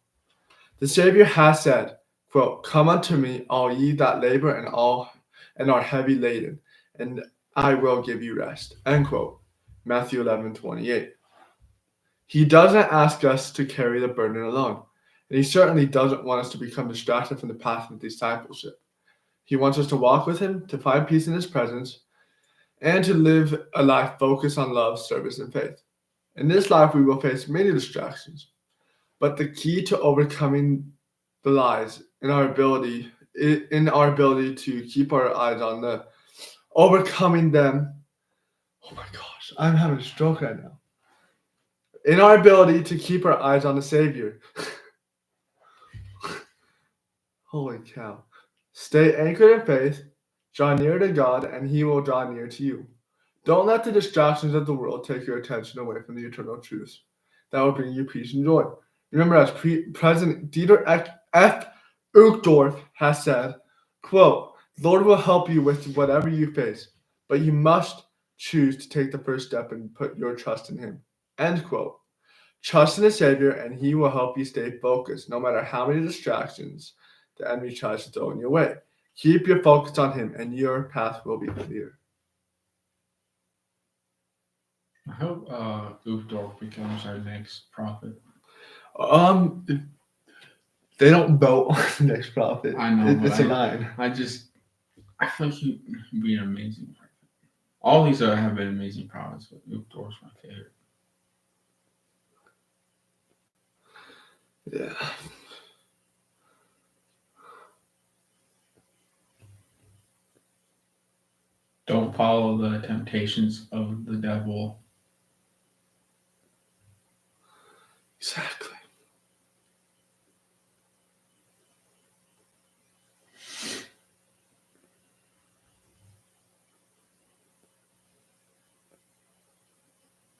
The Savior has said, quote, come unto me, all ye that labor and are heavy laden, and I will give you rest, end quote. Matthew 11:28. He doesn't ask us to carry the burden alone, and He certainly doesn't want us to become distracted from the path of discipleship. He wants us to walk with Him, to find peace in His presence, and to live a life focused on love, service, and faith. In this life, we will face many distractions, but the key to overcoming the lies in our ability to keep our eyes on overcoming them. Oh my gosh, I'm having a stroke right now. In our ability to keep our eyes on the Savior. Holy cow. Stay anchored in faith, draw near to God, and He will draw near to you. Don't let the distractions of the world take your attention away from the eternal truths. That will bring you peace and joy. Remember, as President Dieter F. Uchtdorf has said, quote, Lord will help you with whatever you face, but you must choose to take the first step and put your trust in Him, end quote. Trust in the Savior, and He will help you stay focused, no matter how many distractions the enemy tries to throw in your way. Keep your focus on Him, and your path will be clear. I hope Uchtdorf becomes our next prophet. They don't vote on the next prophet. I know. It's a line. I feel like he'd be an amazing prophet. All these have been amazing products, but Uqdoor's my favorite. Yeah. Don't follow the temptations of the devil. Exactly.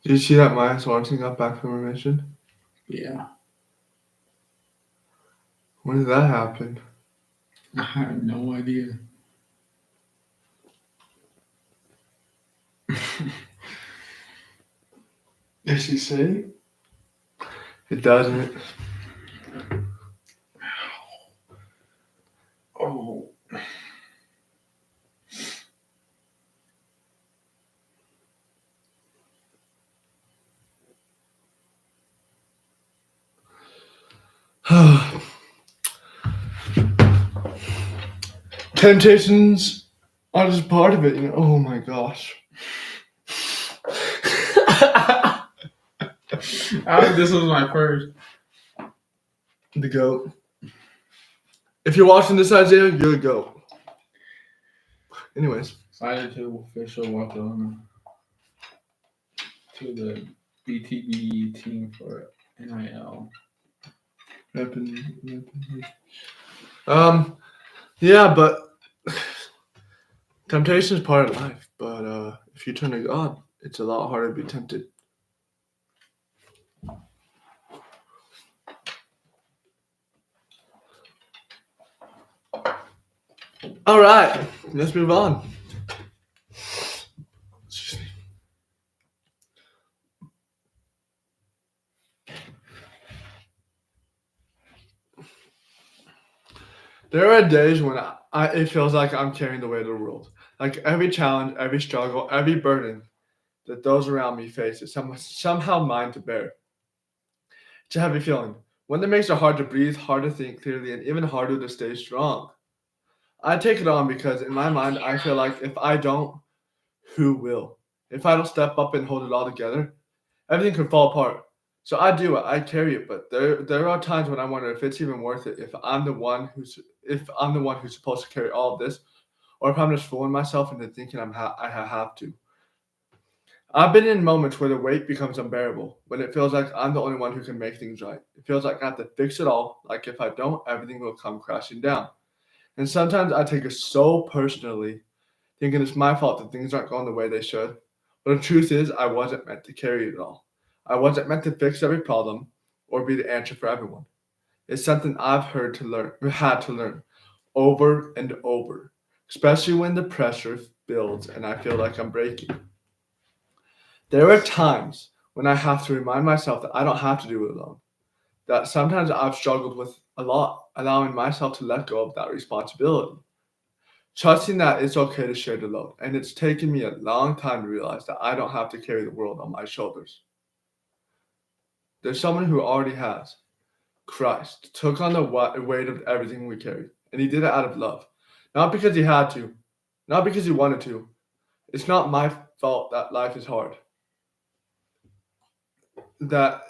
Did you see that Maya Swanson got back from her mission? Yeah, When did that happen? I have no idea. Did she say? It doesn't. Oh, Temptations are just part of it, you know. Oh my gosh. this was my first. The goat. If you're watching this, Isaiah, you're a goat. Anyways. Excited to official welcome to the BTB team for NIL. Yeah, but temptation is part of life. But if you turn to God, it's a lot harder to be tempted. All right, let's move on. Excuse me. There are days when it feels like I'm carrying the weight of the world. Like every challenge, every struggle, every burden that those around me face is somehow mine to bear. It's a heavy feeling. One that makes it hard to breathe, hard to think clearly, and even harder to stay strong. I take it on because in my mind, I feel like if I don't, who will? If I don't step up and hold it all together, everything could fall apart. So I do it. I carry it, but there are times when I wonder if it's even worth it. If I'm the one who's supposed to carry all of this, or if I'm just fooling myself into thinking I have to. I've been in moments where the weight becomes unbearable, when it feels like I'm the only one who can make things right. It feels like I have to fix it all, like if I don't, everything will come crashing down. And sometimes I take it so personally, thinking it's my fault that things aren't going the way they should. But the truth is, I wasn't meant to carry it all. I wasn't meant to fix every problem or be the answer for everyone. It's something I've had to learn over and over, especially when the pressure builds and I feel like I'm breaking. There are times when I have to remind myself that I don't have to do it alone. That sometimes I've struggled with a lot, allowing myself to let go of that responsibility. Trusting that it's okay to share the load, and it's taken me a long time to realize that I don't have to carry the world on my shoulders. There's someone who already has. Christ took on the weight of everything we carry, and he did it out of love. Not because he had to, not because he wanted to. It's not my fault that life is hard. That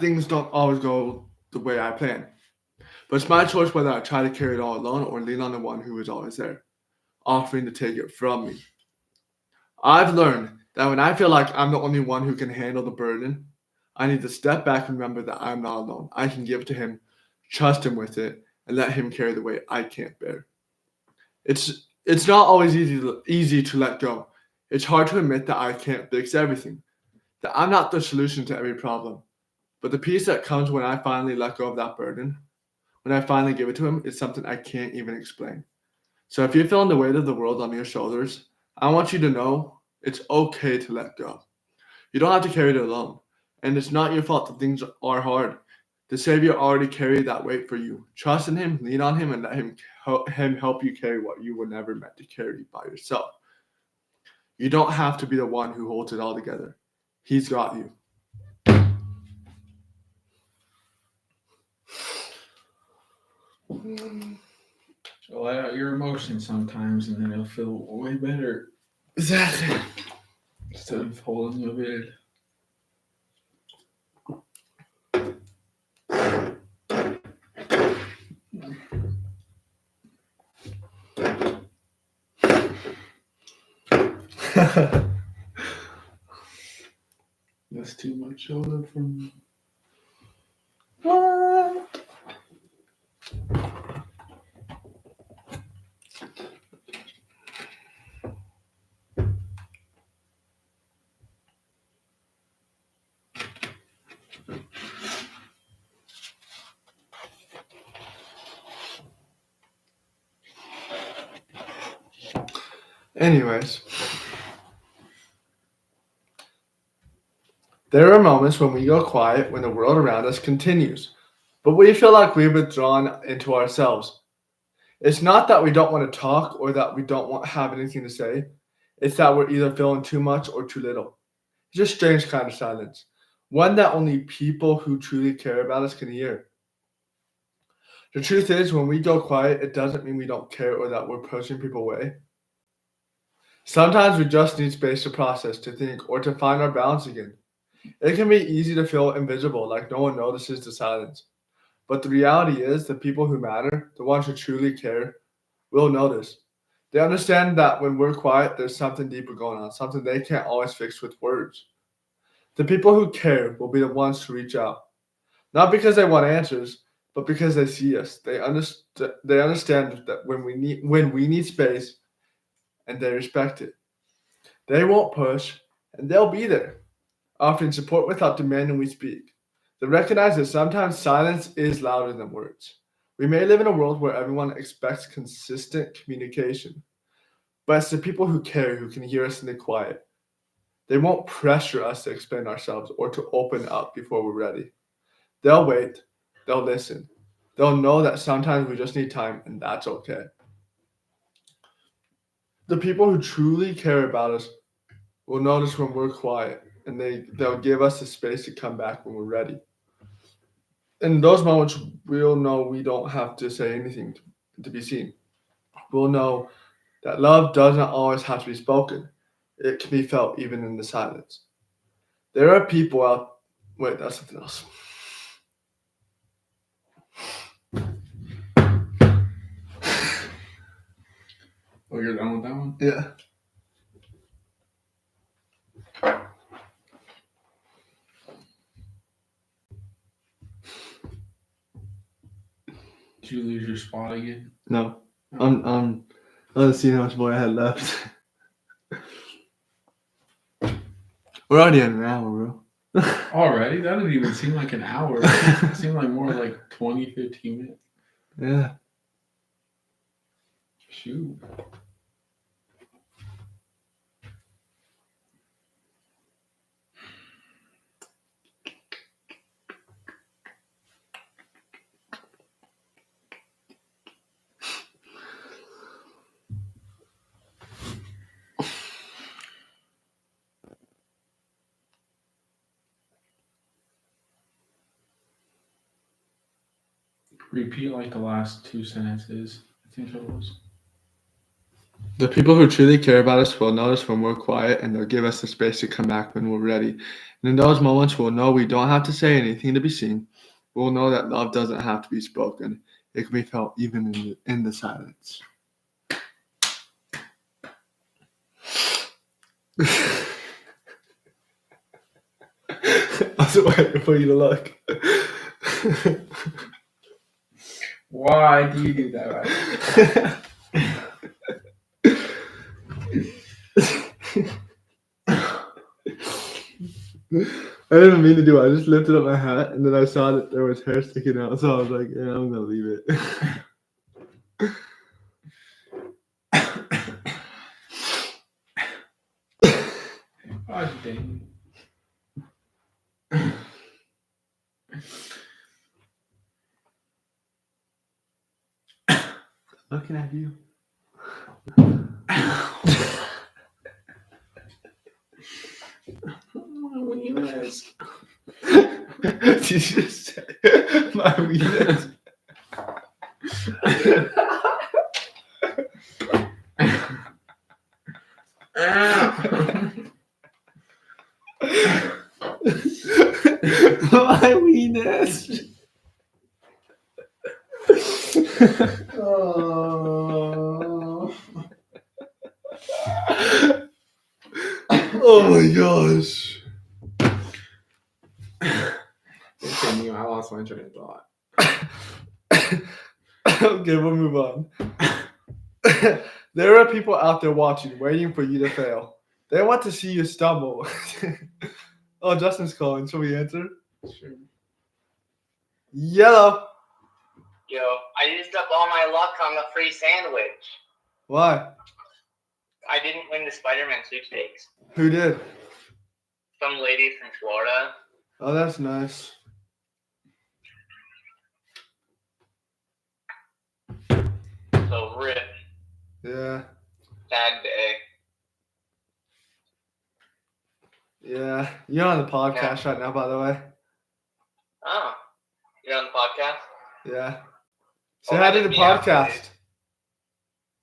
things don't always go the way I plan. But it's my choice whether I try to carry it all alone or lean on the one who is always there, offering to take it from me. I've learned that when I feel like I'm the only one who can handle the burden, I need to step back and remember that I'm not alone. I can give it to him, trust him with it, and let him carry the weight I can't bear. It's not always easy to let go. It's hard to admit that I can't fix everything, that I'm not the solution to every problem. But the peace that comes when I finally let go of that burden, when I finally give it to him, is something I can't even explain. So if you're feeling the weight of the world on your shoulders, I want you to know it's okay to let go. You don't have to carry it alone. And it's not your fault that things are hard. The Savior already carried that weight for you. Trust in him, lean on him, and let him help you carry what you were never meant to carry by yourself. You don't have to be the one who holds it all together. He's got you. So let out your emotions sometimes, and then it'll feel way better. Exactly. Instead of holding your bed. That's too much shoulder for me. What? Anyways, there are moments when we go quiet when the world around us continues, but we feel like we've withdrawn into ourselves. It's not that we don't want to talk or that we don't have anything to say. It's that we're either feeling too much or too little. It's just a strange kind of silence, one that only people who truly care about us can hear. The truth is, when we go quiet, it doesn't mean we don't care or that we're pushing people away. Sometimes we just need space to process, to think, or to find our balance again. It can be easy to feel invisible, like no one notices the silence. But the reality is, the people who matter, the ones who truly care, will notice. They understand that when we're quiet, there's something deeper going on, something they can't always fix with words. The people who care will be the ones to reach out, not because they want answers, but because they see us. They understand that when we need space, and they respect it. They won't push, and they'll be there, offering support without demanding we speak. They recognize that sometimes silence is louder than words. We may live in a world where everyone expects consistent communication, but it's the people who care who can hear us in the quiet. They won't pressure us to explain ourselves or to open up before we're ready. They'll wait, they'll listen, they'll know that sometimes we just need time, and that's okay. The people who truly care about us will notice when we're quiet, and they'll give us the space to come back when we're ready. In those moments, we'll know we don't have to say anything to be seen. We'll know that love doesn't always have to be spoken. It can be felt even in the silence. There are people out. Wait, that's something else. Oh, you're done with that one? Yeah. Did you lose your spot again? No. I'm let's see how much more I had left. We're already at an hour, bro. Already? That didn't even seem like an hour. It seemed like more like 20, 15 minutes. Yeah. Shoot. Repeat like the last two sentences. I think it was. The people who truly care about us will notice when we're quiet, and they'll give us the space to come back when we're ready. And in those moments, we'll know we don't have to say anything to be seen. We'll know that love doesn't have to be spoken. It can be felt even in the silence. I was waiting for you to look. Why do you do that? I didn't mean to do it. I just lifted up my hat, and then I saw that there was hair sticking out, so I was like, yeah, I'm gonna leave it. Oh, dang. Looking at you. My weakness. Did you just say my weakness? My weenus. Oh my gosh. Continue. I lost my train of thought. Okay, we'll move on. There are people out there watching, waiting for you to fail. They want to see you stumble. Oh, Justin's calling. Shall we answer? Sure. Yellow. Yo, I used up all my luck on the free sandwich. Why? I didn't win the Spider-Man sweepstakes. Who did? Some lady from Florida. Oh, that's nice. So rip. Yeah. Sad day. Yeah. You're on the podcast right now, by the way. Oh, you're on the podcast? Yeah. Say Oh, hi to edit the me out, podcast. please.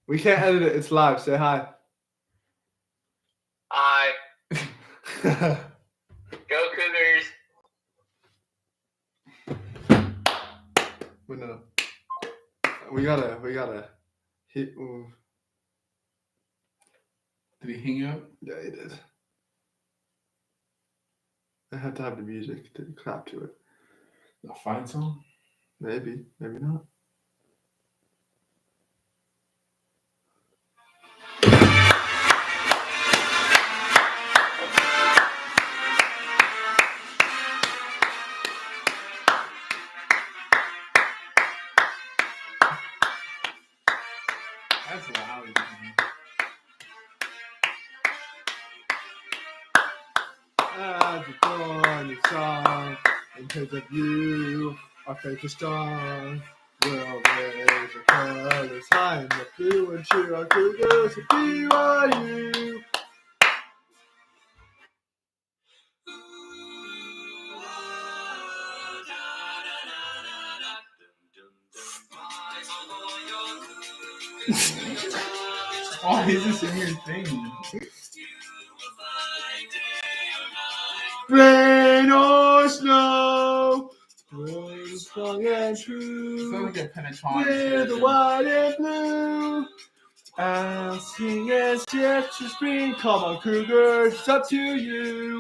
We can't edit it. It's live. Say hi. Hi. Go Cougars. Wait, no. We gotta hit. Ooh. Did he hang up? Yeah, he did. I have to have the music to clap to it. A fight song? Maybe, maybe not. That's loud. As we join the song, in terms of you, our faith is strong. We'll raise our colors high in the blue and cheer our Cougars to BYU. Oh, he's just singing your thing. Rain or snow, rain strong and true. Sounds like a Pentatonic. We're the white and blue. And sing and cheer to spring. Come on, Cougars, it's up to you.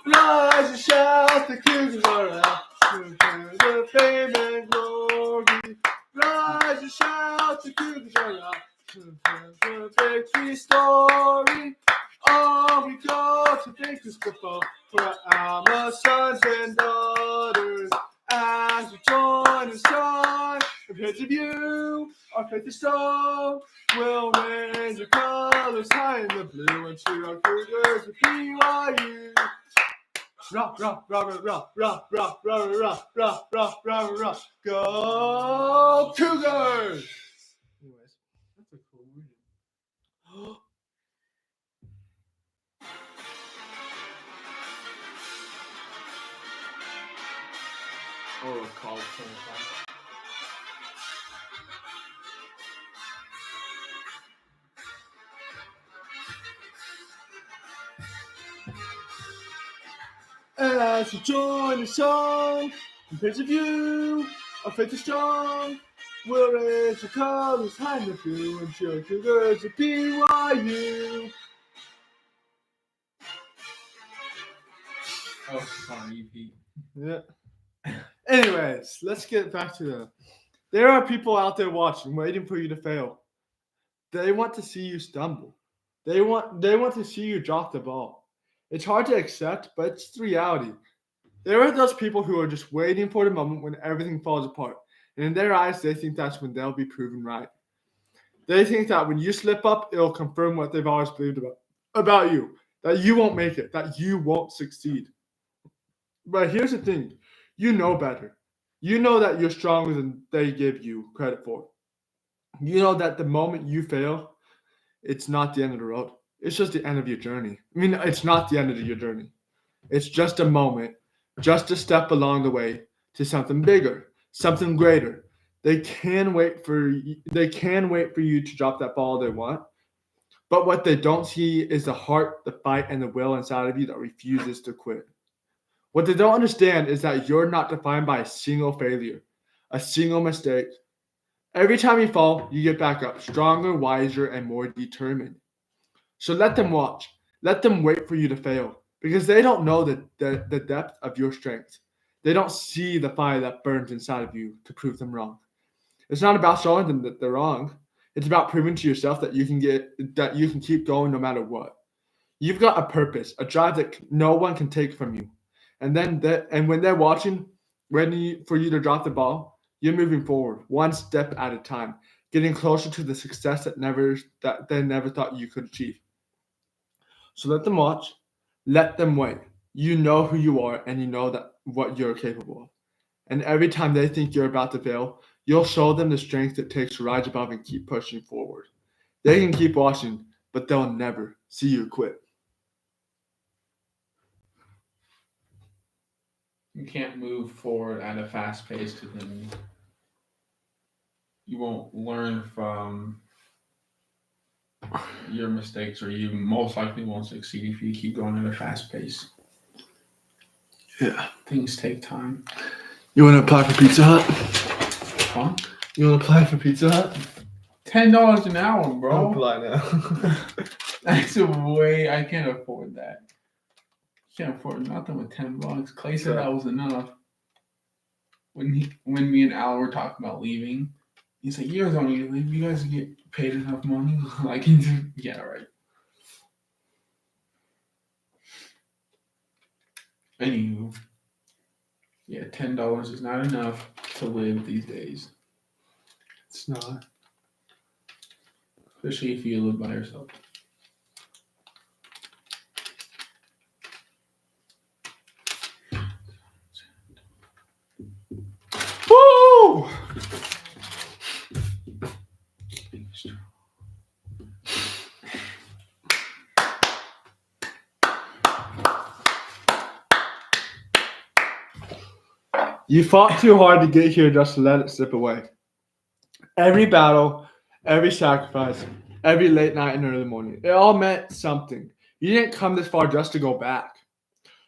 Rise and shout, the Cougars are out. To the fame and glory. Rise and shout, the Cougars are out. To the victory story. Oh, we go to Baker's football for our sons and daughters. As we join the song, in praise of you, our faith is strong. We'll raise our colors high in the blue and cheer our Cougars with BYU. Rock, rock, rock, rock, rock, rock, rock, rock, rock, rock, rock, rock. Go Cougars! Anyways, That's a cool movie. Oh, college 25. As we join the song, in praise of you, our faith is strong. We'll raise our colors high in the blue and cheer Cougars at BYU. Oh, it's on repeat. Yeah. Anyways, let's get back to the. There are people out there watching, waiting for you to fail. They want to see you stumble. They want to see you drop the ball. It's hard to accept, but it's the reality. There are those people who are just waiting for the moment when everything falls apart. And in their eyes, they think that's when they'll be proven right. They think that when you slip up, it'll confirm what they've always believed about you. That you won't make it. That you won't succeed. But here's the thing. You know better. You know that you're stronger than they give you credit for. You know that the moment you fail, it's not the end of the road. It's just the end of your journey. I mean, it's not the end of your journey. It's just a moment, just a step along the way to something bigger, something greater. They can wait for you to drop that ball they want, But what they don't see is the heart, the fight, and the will inside of you that refuses to quit. What they don't understand is that you're not defined by a single failure, a single mistake. Every time you fall, you get back up, stronger, wiser, and more determined. So let them watch. Let them wait for you to fail, because they don't know the depth of your strength. They don't see the fire that burns inside of you to prove them wrong. It's not about showing them that they're wrong. It's about proving to yourself that you can keep going no matter what. You've got a purpose, a drive that no one can take from you. And when they're watching, for you to drop the ball, you're moving forward, one step at a time, getting closer to the success that they never thought you could achieve. So let them watch, let them wait. You know who you are, and you know that what you're capable of. And every time they think you're about to fail, you'll show them the strength it takes to rise above and keep pushing forward. They can keep watching, but they'll never see you quit. You can't move forward at a fast pace because then you won't learn from your mistakes, or you most likely won't succeed if you keep going at a fast pace. Yeah. Things take time. You want to apply for Pizza Hut? Huh? You want to apply for Pizza Hut? $10 an hour, bro. I'll apply now. That's a way I can't afford that. Can't afford nothing with $10. Clay said that was enough. When me and Al were talking about leaving, he's like, "You guys don't need to leave. You guys get paid enough money." Like, yeah, right. Anywho, yeah, $10 is not enough to live these days, It's not. especially if you live by yourself. Woo! You fought too hard to get here just to let it slip away. Every battle, every sacrifice, every late night and early morning, it all meant something. You didn't come this far just to go back.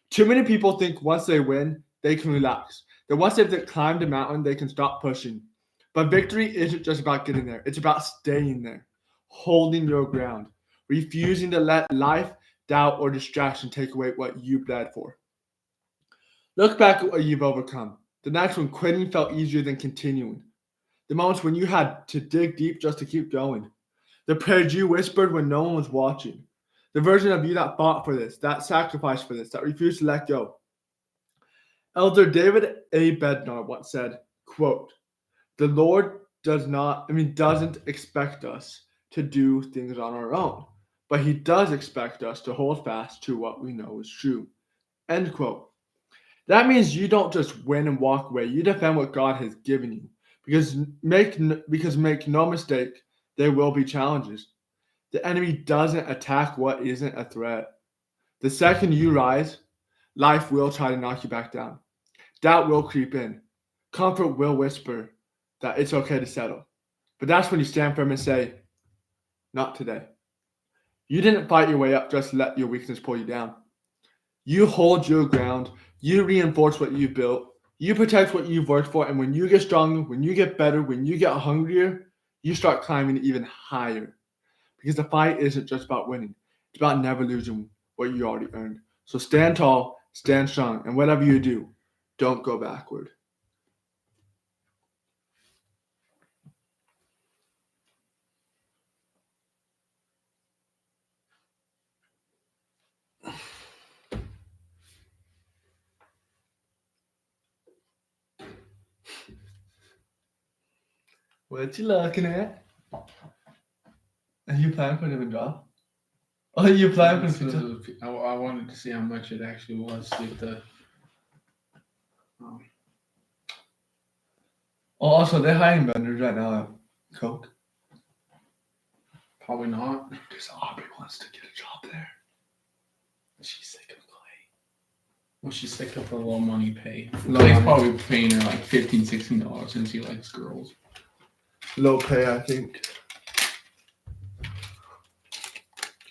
Too many people think once they win, they can relax. That once they've climbed a mountain, they can stop pushing. But victory isn't just about getting there. It's about staying there, holding your ground, refusing to let life, doubt, or distraction take away what you bled for. Look back at what you've overcome. The nights when quitting felt easier than continuing. The moments when you had to dig deep just to keep going. The prayers you whispered when no one was watching. The version of you that fought for this, that sacrificed for this, that refused to let go. Elder David A. Bednar once said, quote, "The Lord doesn't expect us to do things on our own, but he does expect us to hold fast to what we know is true." End quote. That means you don't just win and walk away. You defend what God has given you. Because make no mistake, there will be challenges. The enemy doesn't attack what isn't a threat. The second you rise, life will try to knock you back down. Doubt will creep in. Comfort will whisper that it's okay to settle. But that's when you stand firm and say, "Not today." You didn't fight your way up just to let your weakness pull you down. You hold your ground. You reinforce what you built. You protect what you've worked for. And when you get stronger, when you get better, when you get hungrier, you start climbing even higher. Because the fight isn't just about winning. It's about never losing what you already earned. So stand tall, stand strong, and whatever you do, don't go backward. What you looking at? Are you planning for a job? Oh, you planning for a pizza? I wanted to see how much it actually was. With the Oh, also, they're hiring vendors right now at Coke. Probably not. Because Aubrey wants to get a job there. She's sick of Clay. Well, she's sick of the low money pay. Low Clay's money. probably paying her like $15, $16 since he likes girls. Low pay, I think.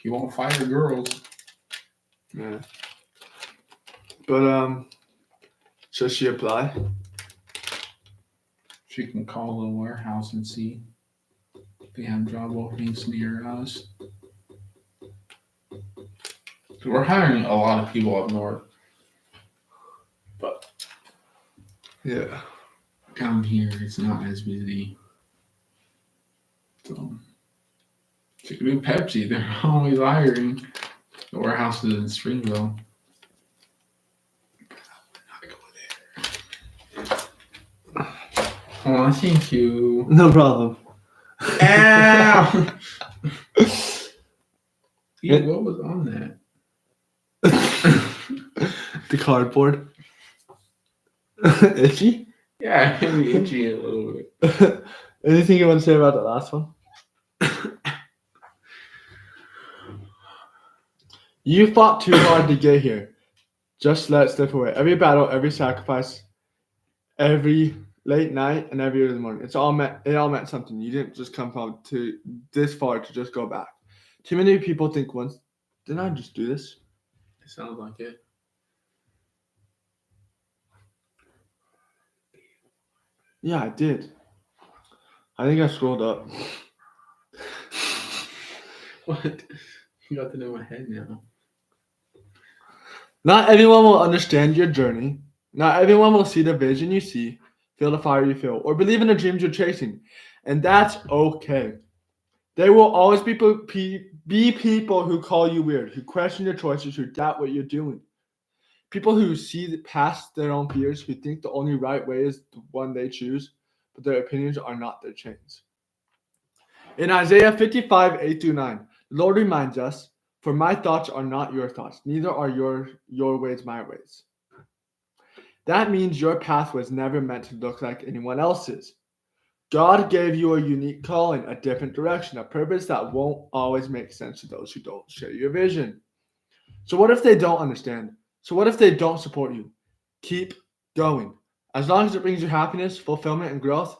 He won't fire girls. Yeah. But should she apply? She can call the warehouse and see if they have job openings near us. We're hiring a lot of people up north, but Yeah. down here it's not as busy. So she could do Pepsi. They're always hiring. The warehouse is in Springville. Oh, thank you. No problem. Ow! Ew, what was on that? The cardboard. Itchy? Yeah, it made me itchy a little bit. Anything you want to say about the last one? You fought too hard to get here. Just let it slip away. Every battle, every sacrifice, every late night, and every early morning. It all meant something. You didn't just come from to this far to just go back. Too many people think once, didn't I just do this? It sounds like it. Yeah, I did. I think I scrolled up. What? You got to know my head now. Not everyone will understand your journey. Not everyone will see the vision you see, feel the fire you feel, or believe in the dreams you're chasing. And that's okay. There will always be people who call you weird, who question your choices, who doubt what you're doing. People who see past their own fears, who think the only right way is the one they choose, but their opinions are not their chains. In Isaiah 55, 8-9, the Lord reminds us, "For my thoughts are not your thoughts, neither are your ways my ways." That means your path was never meant to look like anyone else's. God gave you a unique calling, a different direction, a purpose that won't always make sense to those who don't share your vision. So what if they don't understand? So what if they don't support you? Keep going. As long as it brings you happiness, fulfillment, and growth,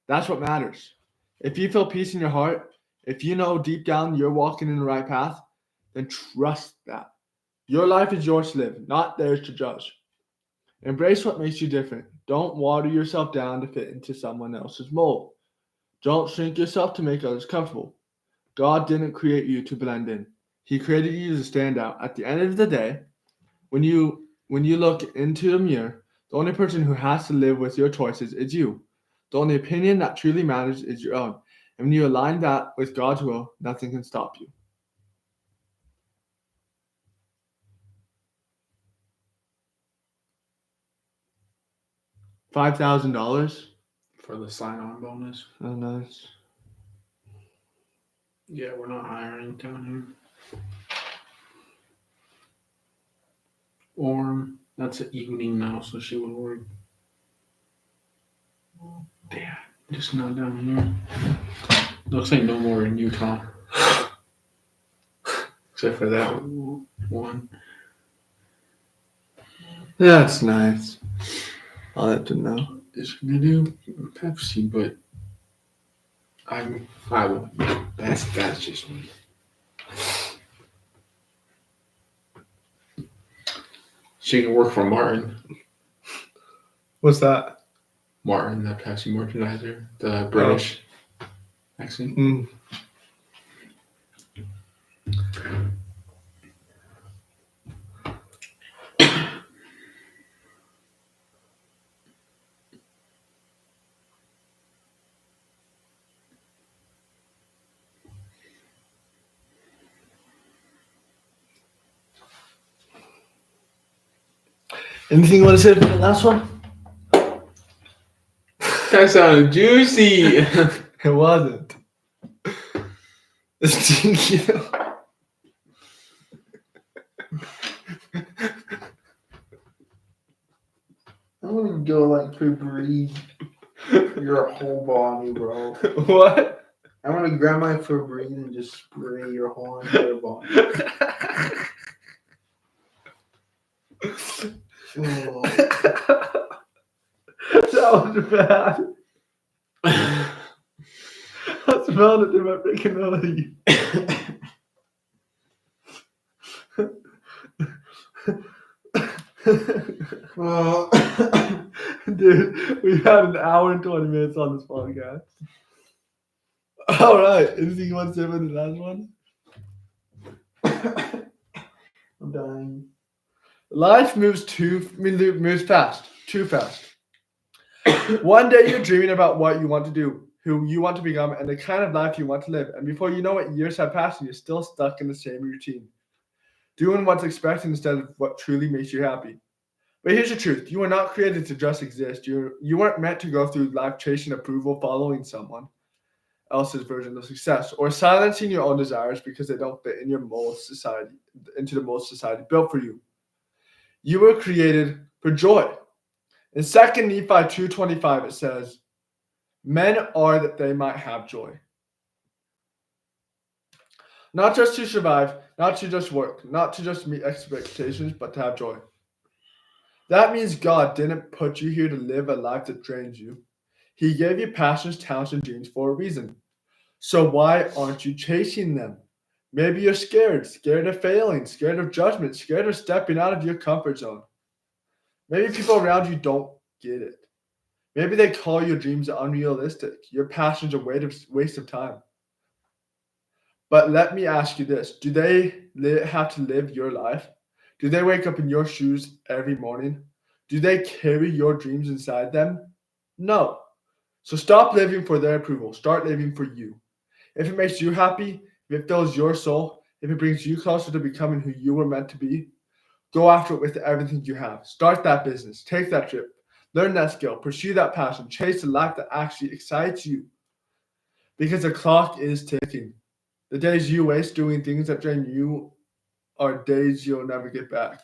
that's what matters. If you feel peace in your heart, if you know deep down you're walking in the right path, then trust that. Your life is yours to live, not theirs to judge. Embrace what makes you different. Don't water yourself down to fit into someone else's mold. Don't shrink yourself to make others comfortable. God didn't create you to blend in. He created you to stand out. At the end of the day, when you look into the mirror, the only person who has to live with your choices is you. The only opinion that truly matters is your own. And when you align that with God's will, nothing can stop you. $5,000? For the sign-on bonus. Oh, nice. Yeah, we're not hiring down here. Orm, that's an evening now, so she would work. Yeah, just not down here. Looks like no more in Utah. Except for that one. That's nice. I'll have to know. It's gonna do Pepsi, but I won't. That's just me. She can work for Martin. What's that? Martin, the Pepsi merchandiser, the British accent. Mm. Anything you want to say for the last one? That sounded juicy. It wasn't. It's stinky though. I'm gonna go like Febreze. Your whole body, bro. What? I'm gonna grab my Febreze and just spray your whole entire body. Oh. That was bad. I smelled it in my freaking belly. Dude, we had an hour and 20 minutes on this podcast. All right. Anything you want to say about the last one? I'm dying. Life moves moves fast, too fast. One day you're dreaming about what you want to do, who you want to become, and the kind of life you want to live. And before you know it, years have passed and you're still stuck in the same routine, doing what's expected instead of what truly makes you happy. But here's the truth. You were not created to just exist. You weren't meant to go through life chasing approval, following someone else's version of success, or silencing your own desires because they don't fit in your into the mold society built for you. You were created for joy. In 2 Nephi 2:25, it says, men are that they might have joy. Not just to survive, not to just work, not to just meet expectations, but to have joy. That means God didn't put you here to live a life that drains you. He gave you passions, talents, and dreams for a reason. So why aren't you chasing them? Maybe you're scared of failing, scared of judgment, scared of stepping out of your comfort zone. Maybe people around you don't get it. Maybe they call your dreams unrealistic, your passions a waste of time. But let me ask you this. Do they have to live your life? Do they wake up in your shoes every morning? Do they carry your dreams inside them? No. So stop living for their approval. Start living for you. If it makes you happy, if it fills your soul, if it brings you closer to becoming who you were meant to be, go after it with everything you have. Start that business. Take that trip. Learn that skill. Pursue that passion. Chase the life that actually excites you. Because the clock is ticking. The days you waste doing things that drain you are days you'll never get back.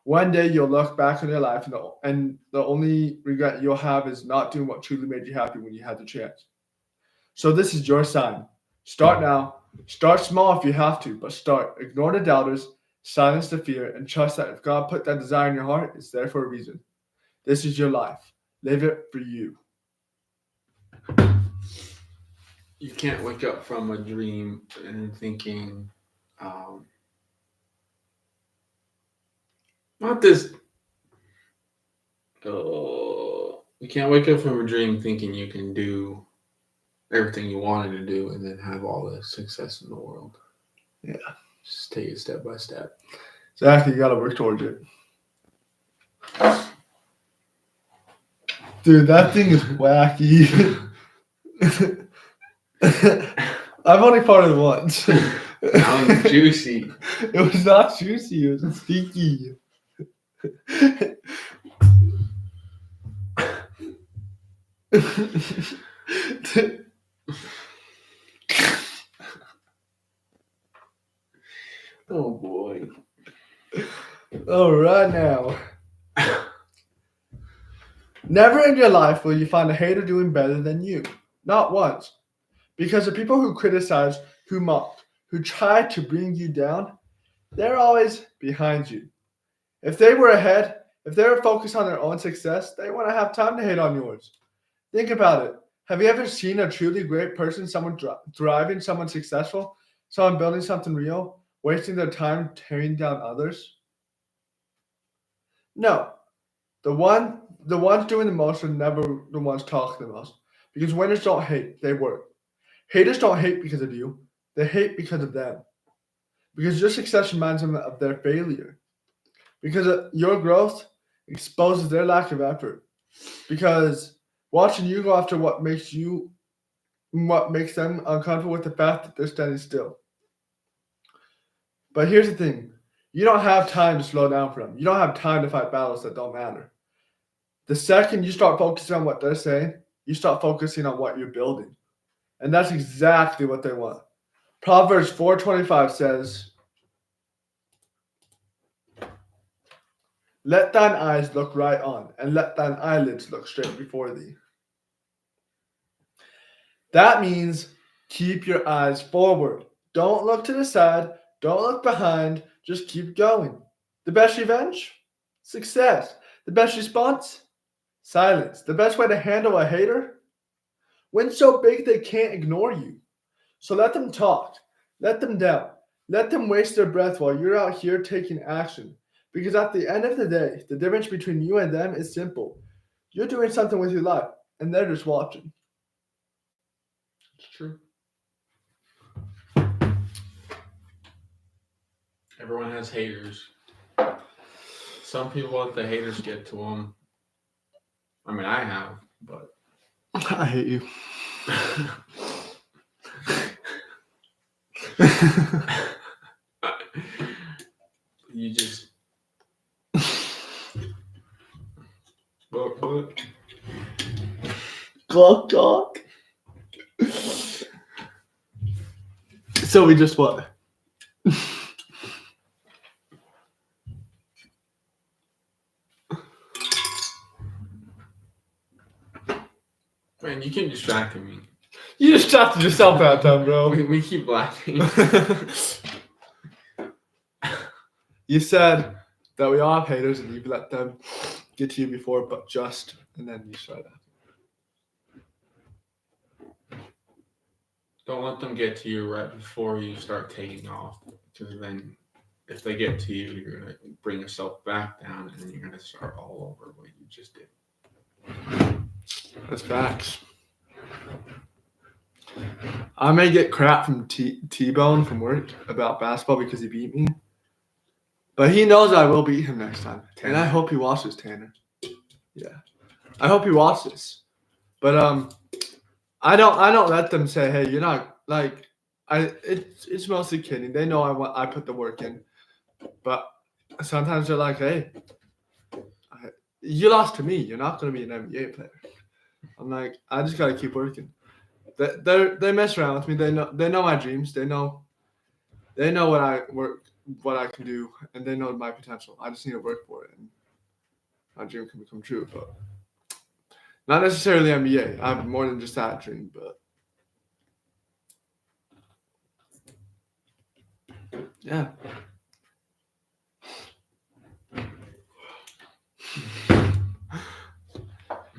One day you'll look back on your life and the only regret you'll have is not doing what truly made you happy when you had the chance. So this is your sign. Start now. Start small if you have to, but start. Ignore the doubters, silence the fear, and trust that if God put that desire in your heart, it's there for a reason. This is your life. Live it for you. You can't wake up from a dream and thinking, not this. You can't wake up from a dream thinking you can do everything you wanted to do and then have all the success in the world. Yeah. Just take it step by step. Exactly. You got to work towards it. Dude, that thing is wacky. I've only farted once. That was juicy. It was not juicy. It was stinky. Oh boy. All right now. Never in your life will you find a hater doing better than you. Not once. Because the people who criticize, who mock, who try to bring you down, they're always behind you. If they were ahead, if they were focused on their own success, they wouldn't have time to hate on yours. Think about it. Have you ever seen a truly great person, someone thriving, someone successful, someone building something real, wasting their time tearing down others? No. The ones doing the most are never the ones talking the most. Because winners don't hate, they work. Haters don't hate because of you. They hate because of them. Because your success reminds them of their failure. Because your growth exposes their lack of effort. Because watching you go after what makes them uncomfortable with the fact that they're standing still. But here's the thing. You don't have time to slow down for them. You don't have time to fight battles that don't matter. The second you start focusing on what they're saying, you start focusing on what you're building. And that's exactly what they want. Proverbs 4:25 says, let thine eyes look right on, and let thine eyelids look straight before thee. That means keep your eyes forward. Don't look to the side. Don't look behind. Just keep going. The best revenge? Success. The best response? Silence. The best way to handle a hater? Win so big they can't ignore you. So let them talk. Let them doubt. Let them waste their breath while you're out here taking action. Because at the end of the day, the difference between you and them is simple. You're doing something with your life, and they're just watching. It's true. Everyone has haters. Some people let the haters get to them. I mean, I have, but I hate you. you just. But Gawk, gawk. So we just what? man, you keep distracting me. You distracted yourself that time, bro. We keep laughing. You said that we all have haters and you let them get to you before, but just, and then you try that. Don't let them get to you right before you start taking off. Because then, if they get to you, you're going to bring yourself back down and then you're going to start all over what you just did. That's facts. I may get crap from T-Bone from work about basketball because he beat me. But he knows I will beat him next time. And I hope he watches, Tanner. Yeah. I hope he watches. But I don't let them say, hey, you're not like it's mostly kidding. They know I put the work in. But sometimes they're like, hey, you lost to me. You're not gonna be an NBA player. I'm like, I just gotta keep working. They mess around with me. They know my dreams. They know what I can do, and they know my potential. I just need to work for it, and my dream can become true. But not necessarily NBA. I have more than just that dream, but yeah.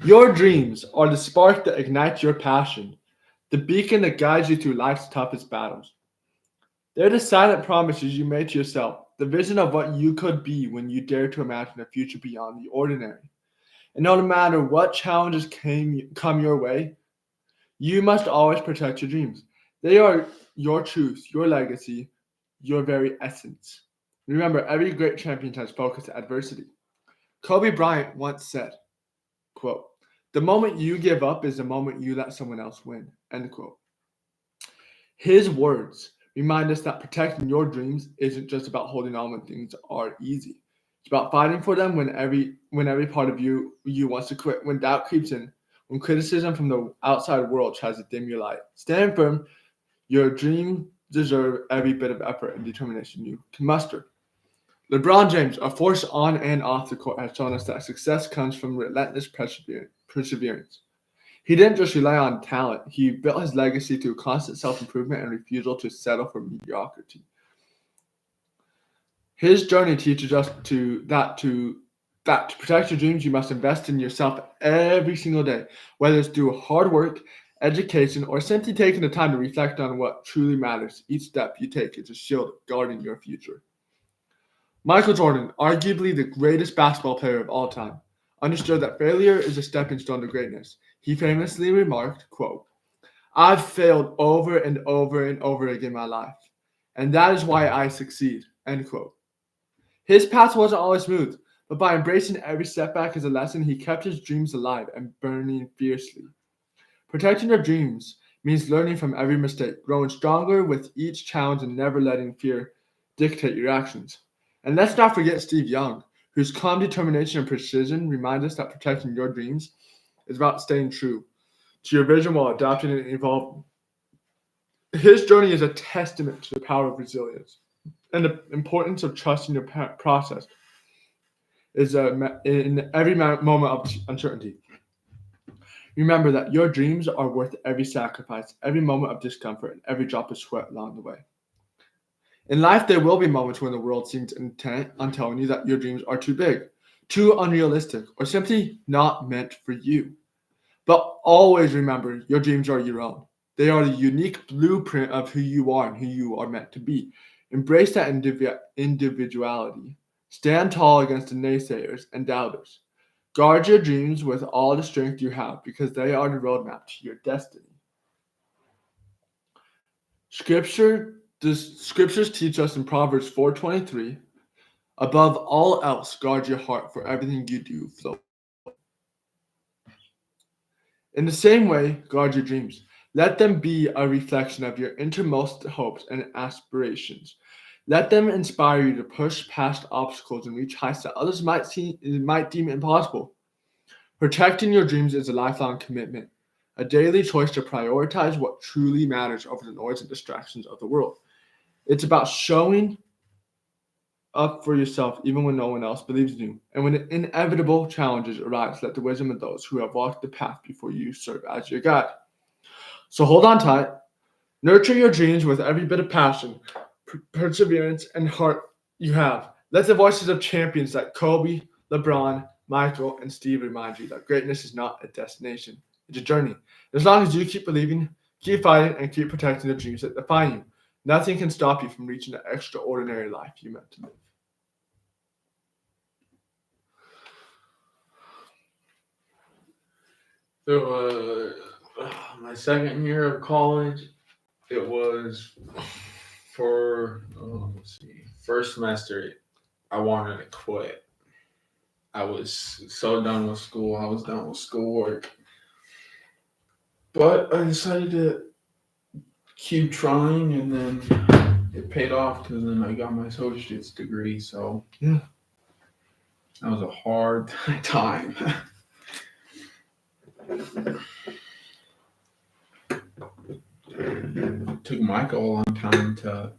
Your dreams are the spark that ignites your passion, the beacon that guides you through life's toughest battles. They're the silent promises you made to yourself, the vision of what you could be when you dare to imagine a future beyond the ordinary. And no matter what challenges come your way, you must always protect your dreams. They are your truth, your legacy, your very essence. Remember, every great champion has focused adversity. Kobe Bryant once said, quote, "The moment you give up is the moment you let someone else win," end quote. His words remind us that protecting your dreams isn't just about holding on when things are easy. It's about fighting for them when every part of you wants to quit, when doubt creeps in, when criticism from the outside world tries to dim your light. Stand firm. Your dreams deserve every bit of effort and determination you can muster. LeBron James, a force on and off the court, has shown us that success comes from relentless perseverance. He didn't just rely on talent. He built his legacy through constant self-improvement and refusal to settle for mediocrity. His journey teaches us that to protect your dreams, you must invest in yourself every single day, whether it's through hard work, education, or simply taking the time to reflect on what truly matters. Each step you take is a shield guarding your future. Michael Jordan, arguably the greatest basketball player of all time, understood that failure is a stepping stone to greatness. He famously remarked, quote, "I've failed over and over and over again in my life, and that is why I succeed," end quote. His path wasn't always smooth, but by embracing every setback as a lesson, he kept his dreams alive and burning fiercely. Protecting your dreams means learning from every mistake, growing stronger with each challenge, and never letting fear dictate your actions. And let's not forget Steve Young, whose calm determination and precision remind us that protecting your dreams is about staying true to your vision while adapting and evolving. His journey is a testament to the power of resilience and the importance of trusting your process is in every moment of uncertainty. Remember that your dreams are worth every sacrifice, every moment of discomfort, and every drop of sweat along the way. In life, there will be moments when the world seems intent on telling you that your dreams are too big, too unrealistic, or simply not meant for you. But always remember, your dreams are your own. They are the unique blueprint of who you are and who you are meant to be. Embrace that individuality. Stand tall against the naysayers and doubters. Guard your dreams with all the strength you have because they are the roadmap to your destiny. The scriptures teach us in Proverbs 4:23, above all else, guard your heart, for everything you do flows. In the same way, guard your dreams. Let them be a reflection of your innermost hopes and aspirations. Let them inspire you to push past obstacles and reach heights that others might deem impossible. Protecting your dreams is a lifelong commitment, a daily choice to prioritize what truly matters over the noise and distractions of the world. It's about showing up for yourself even when no one else believes in you. And when inevitable challenges arise, let the wisdom of those who have walked the path before you serve as your guide. So hold on tight. Nurture your dreams with every bit of passion, perseverance, and heart you have. Let the voices of champions like Kobe, LeBron, Michael, and Steve remind you that greatness is not a destination. It's a journey. As long as you keep believing, keep fighting, and keep protecting the dreams that define you, nothing can stop you from reaching the extraordinary life you meant to live. So, my second year of college, it was for, first semester, I wanted to quit. I was so done with school. I was done with schoolwork. But I decided to keep trying, and then it paid off because then I got my associate's degree. So, yeah, that was a hard time. It took Michael a long time to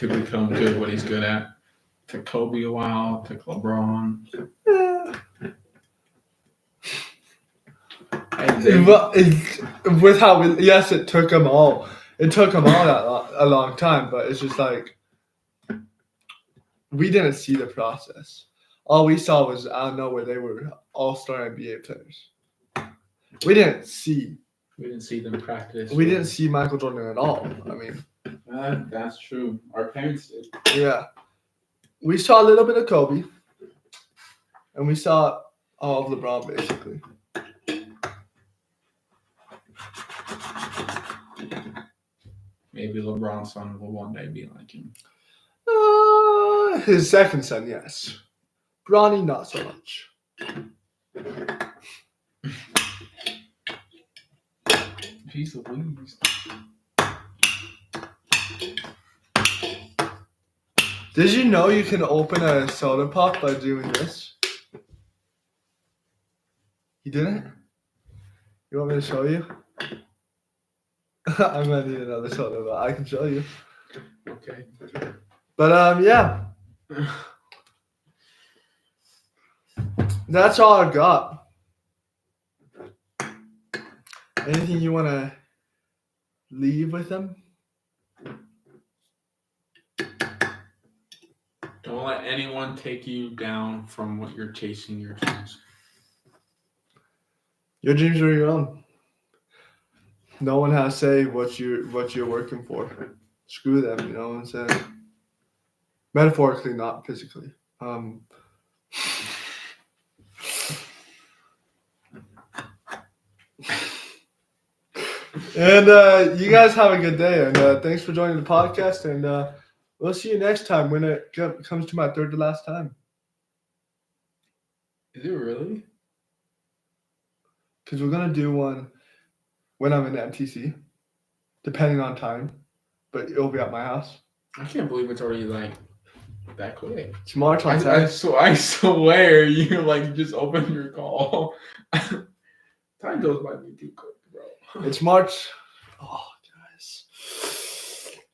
become good at what he's good at. Took Kobe a while. Took LeBron. It took them all. It took them all a long time, but it's just like we didn't see the process. All we saw was out of nowhere they were all-star NBA players. We didn't see them practice. We didn't see Michael Jordan at all. I mean, that's true. Our parents did. Yeah, we saw a little bit of Kobe, and we saw all of LeBron basically. Maybe LeBron's son will one day be like him. His second son, yes. Bronny, not so much. Piece of weeds. Did you know you can open a soda pop by doing this? You didn't? You want me to show you? I might need another soda, but I can show you. Okay. But yeah. That's all I got. Anything you want to leave with them? Don't let anyone take you down from what you're chasing your dreams. Your dreams are your own. No one has to say what you're working for. Screw them, you know what I'm saying? Metaphorically, not physically. And you guys have a good day, and thanks for joining the podcast, and we'll see you next time when it comes to my third to last time. Is it really? Because we're going to do one when I'm in the MTC, depending on time, but it'll be at my house. I can't believe it's already that quick. It's March on I swear you just opened your call. Time goes by me too quick, bro. It's March. Oh, guys.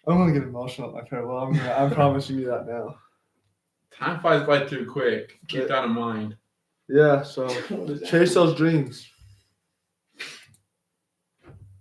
I'm going to get emotional at my farewell. I'm promising you that now. Time flies by too quick. Keep that in mind. Yeah, so chase those dreams.